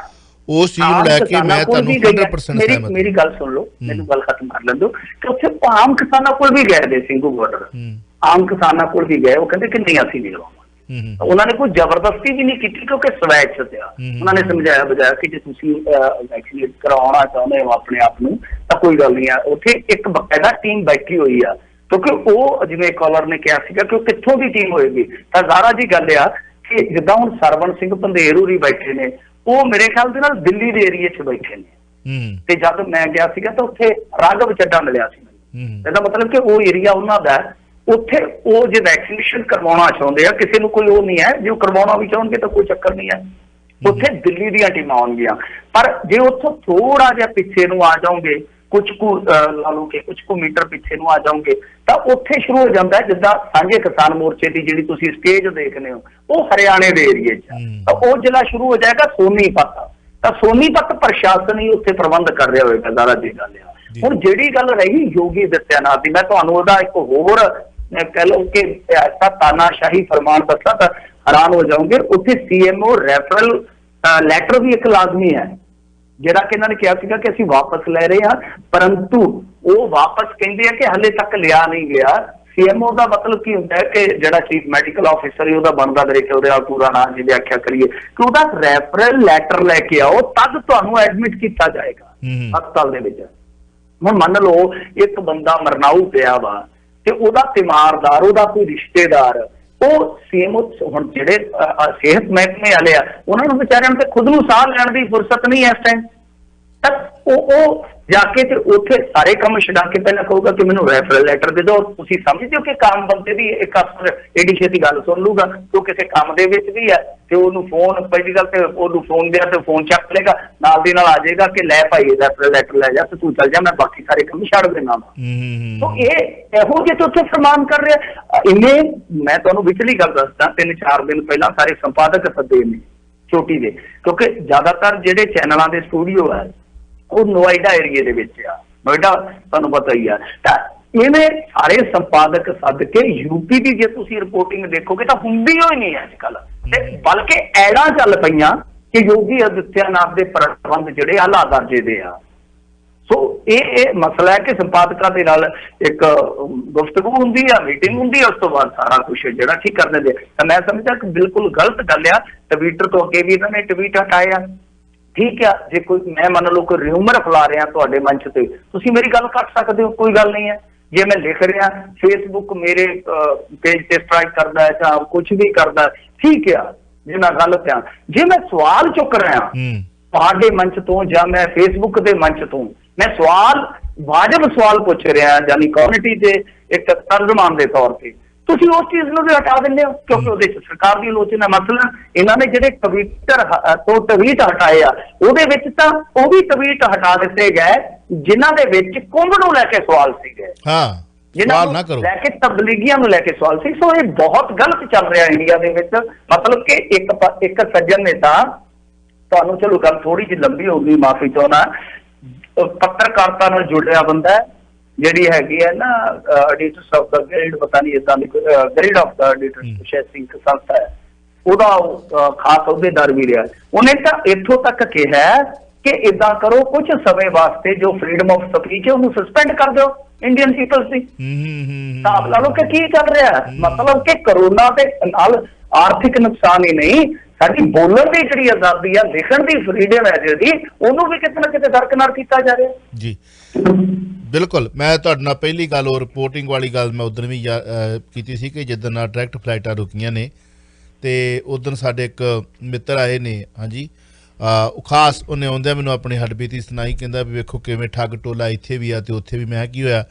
ਉਸ ਚੀਜ਼ ਨੂੰ ਲੈ ਕੇ ਮੈਂ ਤੁਹਾਨੂੰ 100% ਸਹਿਮਤ। ਮੇਰੀ ਗੱਲ ਸੁਣ ਲਓ, ਮੈਨੂੰ ਗੱਲ ਖਤਮ ਕਰ ਲੈਣ ਦਿਓ ਕਿ ਉੱਥੇ ਆਮ ਕਿਸਾਨਾਂ ਕੋਲ ਵੀ ਗਏ ਦੇ ਸਿੰਘੂ ਬਾਰਡਰ, ਆਮ ਕਿਸਾਨਾਂ ਕੋਲ ਵੀ ਗਏ, ਉਹ ਕਹਿੰਦੇ ਕਿ ਨਹੀਂ ਅਸੀਂ ਨਹੀਂ ਲਵਾਵਾਂਗੇ। ਉਹਨਾਂ ਨੇ ਕੋਈ ਜ਼ਬਰਦਸਤੀ ਵੀ ਨਹੀਂ ਕੀਤੀ ਕਿਉਂਕਿ ਸਵੈਚ ਤੇ ਆ। ਉਹਨਾਂ ਨੇ ਸਮਝਾਇਆ ਬਜਾਇਆ ਕਿ ਜੇ ਤੁਸੀਂ ਵੈਕਸੀਨੇਟ ਕਰਾਉਣਾ ਚਾਹੁੰਦੇ ਹੋ ਆਪਣੇ ਆਪ ਨੂੰ ਤਾਂ ਕੋਈ ਗੱਲ ਨਹੀਂ ਆ। ਉੱਥੇ ਇੱਕ ਬਕਾਇਦਾ ਟੀਮ ਬੈਠੀ ਹੋਈ ਆ, ਕਿਉਂਕਿ ਉਹ ਜਿਵੇਂ ਕਾਲਰ ਨੇ ਕਿਹਾ ਸੀਗਾ ਕਿ ਉਹ ਕਿੱਥੋਂ ਦੀ ਟੀਮ ਹੋਏਗੀ। ਤਾਂ ਜ਼ਾਰਾ ਜੀ ਗੱਲ ਆ ਕਿ ਜਿੱਦਾਂ ਹੁਣ ਸਰਵਣ ਸਿੰਘ ਪੰਧੇਰ ਹੋਰੀ ਬੈਠੇ ਨੇ, ਉਹ ਮੇਰੇ ਖਿਆਲ ਦੇ ਨਾਲ ਦਿੱਲੀ ਦੇ ਏਰੀਏ 'ਚ ਬੈਠੇ ਨੇ। ਤੇ ਜਦ ਮੈਂ ਗਿਆ ਸੀਗਾ ਤਾਂ ਉੱਥੇ ਰਾਘਵ ਚੱਡਾ ਮਿਲਿਆ ਸੀ ਮੈਨੂੰ। ਇਹਦਾ ਮਤਲਬ ਕਿ ਉਹ ਏਰੀਆ ਉਹਨਾਂ ਦਾ, ਉੱਥੇ ਉਹ ਜੇ ਵੈਕਸੀਨੇਸ਼ਨ ਕਰਵਾਉਣਾ ਚਾਹੁੰਦੇ ਆ, ਕਿਸੇ ਨੂੰ ਕੋਈ ਉਹ ਨਹੀਂ ਹੈ, ਜੇ ਉਹ ਕਰਵਾਉਣਾ ਵੀ ਚਾਹੁੰਗੇ ਤਾਂ ਕੋਈ ਚੱਕਰ ਨਹੀਂ ਹੈ। ਉੱਥੇ ਦਿੱਲੀ ਦੀਆਂ ਟੀਮਾਂ ਆਉਣਗੀਆਂ। ਪਰ ਜੇ ਉੱਥੋਂ ਥੋੜਾ ਜਿਹਾ ਪਿੱਛੇ ਨੂੰ ਆ ਜਾਓਗੇ, ਕੁਝ ਕੁ ਲਾ ਲਓ ਕਿ ਕੁਝ ਕੁ ਮੀਟਰ ਪਿੱਛੇ ਨੂੰ ਆ ਜਾਓਗੇ, ਤਾਂ ਉੱਥੇ ਸ਼ੁਰੂ ਹੋ ਜਾਂਦਾ ਜਿੱਦਾਂ ਸਾਂਝੇ ਕਿਸਾਨ ਮੋਰਚੇ ਦੀ ਜਿਹੜੀ ਤੁਸੀਂ ਸਟੇਜ ਦੇਖਦੇ ਹੋ, ਉਹ ਹਰਿਆਣੇ ਦੇ ਏਰੀਏ 'ਚ। ਤਾਂ ਉਹ ਜ਼ਿਲ੍ਹਾ ਸ਼ੁਰੂ ਹੋ ਜਾਏਗਾ ਸੋਨੀਪਤ। ਤਾਂ ਸੋਨੀਪਤ ਪ੍ਰਸ਼ਾਸਨ ਹੀ ਉੱਥੇ ਪ੍ਰਬੰਧ ਕਰ ਰਿਹਾ ਹੋਏਗਾ। ਜ਼ਾਰਾ ਜੀ ਗੱਲ ਆ। ਹੁਣ ਜਿਹੜੀ ਗੱਲ ਰਹੀ ਯੋਗੀ ਆਦਿੱਤਿਆਨਾਥ ਦੀ, ਮੈਂ ਤੁਹਾਨੂੰ ਉਹਦਾ ਇੱਕ ਹੋਰ ਕਹਿ ਲਓ ਕਿ ਐਸਾ ਤਾਨਾਸ਼ਾਹੀ ਫਰਮਾਨ ਦੱਸਾਂ ਤਾਂ ਹੈਰਾਨ ਹੋ ਜਾਓਗੇ। ਉੱਥੇ CMO ਰੈਫਰਲ ਲੈਟਰ ਵੀ ਇੱਕ ਲਾਜ਼ਮੀ ਹੈ, ਜਿਹੜਾ ਕਿ ਇਹਨਾਂ ਨੇ ਕਿਹਾ ਸੀਗਾ ਕਿ ਅਸੀਂ ਵਾਪਸ ਲੈ ਰਹੇ ਹਾਂ, ਪਰੰਤੂ ਉਹ ਵਾਪਸ ਕਹਿੰਦੇ ਆ ਕਿ ਹਲੇ ਤੱਕ ਲਿਆ ਨਹੀਂ ਗਿਆ। CMO ਦਾ ਮਤਲਬ ਕੀ ਹੁੰਦਾ ਹੈ ਕਿ ਜਿਹੜਾ ਚੀਫ ਮੈਡੀਕਲ ਆਫਿਸਰ ਹੈ ਉਹਦਾ ਬਣਦਾ ਮੇਰੇ ਉਹਦਾ ਪੂਰਾ ਨਾਮ ਜੇ ਵਿਆਖਿਆ ਕਰੀਏ ਕਿ ਉਹਦਾ ਰੈਫਰਲ ਲੈਟਰ ਲੈ ਕੇ ਆਓ ਤਦ ਤੁਹਾਨੂੰ ਐਡਮਿਟ ਕੀਤਾ ਜਾਏਗਾ ਹਸਪਤਾਲ ਦੇ ਵਿੱਚ। ਹੁਣ ਮੰਨ ਲਓ ਇੱਕ ਬੰਦਾ ਮਰਨਾਊ ਪਿਆ ਵਾ ਤੇ ਉਹਦਾ ਤਿਮਾਰਦਾਰ ਉਹਦਾ ਕੋਈ ਰਿਸ਼ਤੇਦਾਰ ਉਹ CMO ਹੁਣ ਜਿਹੜੇ ਸਿਹਤ ਮਹਿਕਮੇ ਵਾਲੇ ਆ ਉਹਨਾਂ ਨੂੰ ਵਿਚਾਰਿਆਂ ਨੂੰ ਤੇ ਖੁਦ ਨੂੰ ਸਾਹ ਲੈਣ ਦੀ ਫੁਰਸਤ ਨਹੀਂ ਇਸ ਟਾਈਮ ਤੱਕ। ਉਹ ਜਾ ਕੇ ਤੇ ਉੱਥੇ ਸਾਰੇ ਕੰਮ ਛਡਾ ਕੇ ਪਹਿਲਾਂ ਕਹੂਗਾ ਕਿ ਮੈਨੂੰ ਰੈਫਰਲ ਲੈਟਰ ਦੇ ਦਿਓ। ਤੁਸੀਂ ਸਮਝਦੇ ਹੋ ਕਿ ਕੰਮ ਬੰਦੇ ਦੀ ਇੱਕ ਅਫਸਰ ਏਡੀ ਛੇਤੀ ਗੱਲ ਸੁਣ ਲੂਗਾ ਕਿ ਉਹ ਕਿਸੇ ਕੰਮ ਦੇ ਵਿੱਚ ਵੀ ਹੈ ਤੇ ਉਹਨੂੰ ਫੋਨ ਪਹਿਲੀ ਗੱਲ ਤੇ ਉਹਨੂੰ ਫੋਨ ਦਿਆ ਤੇ ਫੋਨ ਚੱਕ ਲੇਗਾ ਨਾਲ ਦੀ ਨਾਲ ਆ ਜਾਏਗਾ ਕਿ ਲੈ ਭਾਈ ਰੈਫਰਲ ਲੈਟਰ ਲੈ ਜਾ ਤੇ ਤੂੰ ਚੱਲ ਜਾ ਮੈਂ ਬਾਕੀ ਸਾਰੇ ਕੰਮ ਛੱਡ ਦੇਣਾ। ਤਾਂ ਇਹ ਇਹੋ ਜਿਹੇ ਉੱਥੇ ਫਰਮਾਨ ਕਰ ਰਿਹਾ ਇੰਨੇ। ਮੈਂ ਤੁਹਾਨੂੰ ਵਿਚਲੀ ਗੱਲ ਦੱਸਦਾ 3-4 ਦਿਨ ਪਹਿਲਾਂ ਸਾਰੇ ਸੰਪਾਦਕ ਸੱਦੇ ਨੇ ਚੋਟੀ ਦੇ ਕਿਉਂਕਿ ਜ਼ਿਆਦਾਤਰ ਜਿਹੜੇ ਚੈਨਲਾਂ ਦੇ ਸਟੂਡੀਓ ਹੈ ਉਹ ਨੋਇਡਾ ਏਰੀਏ ਦੇ ਵਿੱਚ ਆ। ਨੋਇਡਾ ਤੁਹਾਨੂੰ ਪਤਾ ਹੀ ਆ। ਤਾਂ ਇਹਨੇ ਸਾਰੇ ਸੰਪਾਦਕ ਸੱਦ ਕੇ ਯੂਪੀ ਦੀ ਜੇ ਤੁਸੀਂ ਰਿਪੋਰਟਿੰਗ ਦੇਖੋਗੇ ਤਾਂ ਹੁੰਦੀ ਹੋਈ ਨਹੀਂ ਅੱਜ ਕੱਲ੍ਹ ਤੇ ਬਲਕਿ ਐਡਾਂ ਚੱਲ ਪਈਆਂ ਕਿ ਯੋਗੀ ਆਦਿੱਤਿਆਨਾਥ ਦੇ ਪ੍ਰਬੰਧ ਜਿਹੜੇ ਆਲਾ ਦਰਜੇ ਦੇ ਆ। ਸੋ ਇਹ ਮਸਲਾ ਹੈ ਕਿ ਸੰਪਾਦਕਾਂ ਦੇ ਨਾਲ ਇੱਕ ਗੁਫ਼ਤਗੂ ਹੁੰਦੀ ਆ, ਮੀਟਿੰਗ ਹੁੰਦੀ ਆ, ਉਸ ਤੋਂ ਬਾਅਦ ਸਾਰਾ ਕੁਝ ਜਿਹੜਾ ਠੀਕ ਕਰ ਦਿੰਦੇ। ਤਾਂ ਮੈਂ ਸਮਝਦਾ ਕਿ ਬਿਲਕੁਲ ਗਲਤ ਗੱਲ ਆ। ਟਵਿੱਟਰ ਤੋਂ ਅੱਗੇ ਵੀ ਇਹਨਾਂ ਨੇ ਟਵੀਟ ਹਟਾਏ ਆ। ਠੀਕ ਆ ਜੇ ਕੋਈ ਮੈਂ ਮੰਨ ਲਓ ਕੋਈ ਰਿਊਮਰ ਫੈਲਾ ਰਿਹਾ ਤੁਹਾਡੇ ਮੰਚ ਤੇ ਤੁਸੀਂ ਮੇਰੀ ਗੱਲ ਕੱਟ ਸਕਦੇ ਹੋ, ਕੋਈ ਗੱਲ ਨਹੀਂ ਹੈ। ਜੇ ਮੈਂ ਲਿਖ ਰਿਹਾ ਫੇਸਬੁੱਕ ਮੇਰੇ ਪੇਜ ਤੇ ਸਟ੍ਰਾਈਕ ਕਰਦਾ ਹੈ ਜਾਂ ਕੁਝ ਵੀ ਕਰਦਾ ਠੀਕ ਆ ਜੇ ਮੈਂ ਗਲਤ ਆ। ਜੇ ਮੈਂ ਸਵਾਲ ਚੁੱਕ ਰਿਹਾ ਤੁਹਾਡੇ ਮੰਚ ਤੋਂ ਜਾਂ ਮੈਂ ਫੇਸਬੁੱਕ ਦੇ ਮੰਚ ਤੋਂ ਮੈਂ ਸਵਾਲ ਵਾਜਬ ਸਵਾਲ ਪੁੱਛ ਰਿਹਾ ਯਾਨੀ ਕਮਿਊਨਿਟੀ ਦੇ ਇੱਕ ਤਰਜਮਾਨ ਦੇ ਤੌਰ ਤੇ ਤੁਸੀਂ ਉਸ ਚੀਜ਼ ਨੂੰ ਵੀ ਹਟਾ ਦਿੰਦੇ ਹੋ ਕਿਉਂਕਿ ਉਹਦੇ ਚ ਸਰਕਾਰ ਦੀ ਆਲੋਚਨਾ। ਮਸਲਾ ਇਹਨਾਂ ਨੇ ਜਿਹੜੇ ਟਵਿੱਟਰ ਤੋਂ ਟਵੀਟ ਹਟਾਏ ਆ ਉਹਦੇ ਵਿੱਚ ਤਾਂ ਉਹ ਵੀ ਟਵੀਟ ਹਟਾ ਦਿੱਤੇ ਗਏ ਜਿਨ੍ਹਾਂ ਦੇ ਵਿੱਚ ਕੁੰਭ ਨੂੰ ਲੈ ਕੇ ਸਵਾਲ ਸੀਗੇ। ਸਵਾਲ ਨਾ ਕਰੋ ਲੈ ਕੇ ਤਬਲੀਗੀਆਂ ਨੂੰ ਲੈ ਕੇ ਸਵਾਲ ਸੀ। ਸੋ ਇਹ ਬਹੁਤ ਗਲਤ ਚੱਲ ਰਿਹਾ ਇੰਡੀਆ ਦੇ ਵਿੱਚ। ਮਤਲਬ ਕਿ ਇੱਕ ਸੱਜਣ ਨੇਤਾ ਤੁਹਾਨੂੰ ਚਲੋ ਗੱਲ ਥੋੜੀ ਜਿਹੀ ਲੰਬੀ ਹੋ ਗਈ ਮਾਫੀ ਚਾਹੁੰਦਾ ਪੱਤਰਕਾਰਤਾ ਨਾਲ ਜੁੜਿਆ ਬੰਦਾ ਜਿਹੜੀ ਹੈਗੀ ਹੈ ਨਾ ਐਡੀਟਰਸ ਆਫ ਦਾ ਗ੍ਰੇਡ ਪਤਾ ਨਹੀਂ ਏਦਾਂ ਦੀ grade of the editors Singh ਸੰਸਥਾ ਹੈ ਉਹਦਾ ਖਾਸ ਅਹੁਦੇਦਾਰ ਵੀ ਰਿਹਾ। ਉਹਨੇ ਤਾਂ ਇੱਥੋਂ ਤੱਕ ਕਿਹਾ ਕਿ ਏਦਾਂ ਕਰੋ ਕੁਝ ਸਮੇਂ ਵਾਸਤੇ ਜੋ ਫਰੀडम ਆਫ ਸਪੀਚ ਹੈ ਉਹਨੂੰ ਸਸਪੈਂਡ ਕਰ ਦਿਓ ਇੰਡੀਅਨ ਪੀਪਲਸ ਦੀ। ਹਿਸਾਬ ਲਾ ਲਓ ਕਿ ਕੀ ਚੱਲ ਰਿਹਾ ਮਤਲਬ ਕਿ ਕਰੋਨਾ ਦੇ ਨਾਲ ਆਰਥਿਕ ਨੁਕਸਾਨ ਹੀ ਨਹੀਂ ਸਾਡੀ ਬੋਲਣ ਦੀ ਜਿਹੜੀ ਆਜ਼ਾਦੀ ਆ ਲਿਖਣ ਦੀ ਫਰੀडम ਹੈ ਜਿਹੜੀ ਉਹਨੂੰ ਵੀ ਕਿਤੇ ਨਾ ਕਿਤੇ ਦਰਕਨਾਰ ਕੀਤਾ ਜਾ ਰਿਹਾ ਜੀ। ਬਿਲਕੁਲ ਮੈਂ ਤੁਹਾਡੇ ਨਾਲ ਪਹਿਲੀ ਗੱਲ ਉਹ ਰਿਪੋਰਟਿੰਗ ਵਾਲੀ ਗੱਲ ਮੈਂ ਉਦੋਂ ਵੀ ਕੀਤੀ ਸੀ ਕਿ ਜਿੱਦਣ ਨਾਲ ਡਾਇਰੈਕਟ ਫਲਾਈਟਾਂ ਰੁਕੀਆਂ ਨੇ ਤੇ ਉਦੋਂ ਸਾਡੇ ਇੱਕ ਮਿੱਤਰ ਆਏ ਨੇ ਹਾਂਜੀ ਉਹ ਖਾਸ ਉਹਨੇ ਆਉਂਦਿਆਂ ਮੈਨੂੰ ਆਪਣੀ ਹੱਡਬੀਤੀ ਸੁਣਾਈ ਕਹਿੰਦਾ ਵੀ ਵੇਖੋ ਕਿਵੇਂ ਠੱਗ ਟੋਲਾ ਇੱਥੇ ਵੀ ਆ ਤੇ ਉੱਥੇ ਵੀ। ਮੈਂ ਕੀ ਹੋਇਆ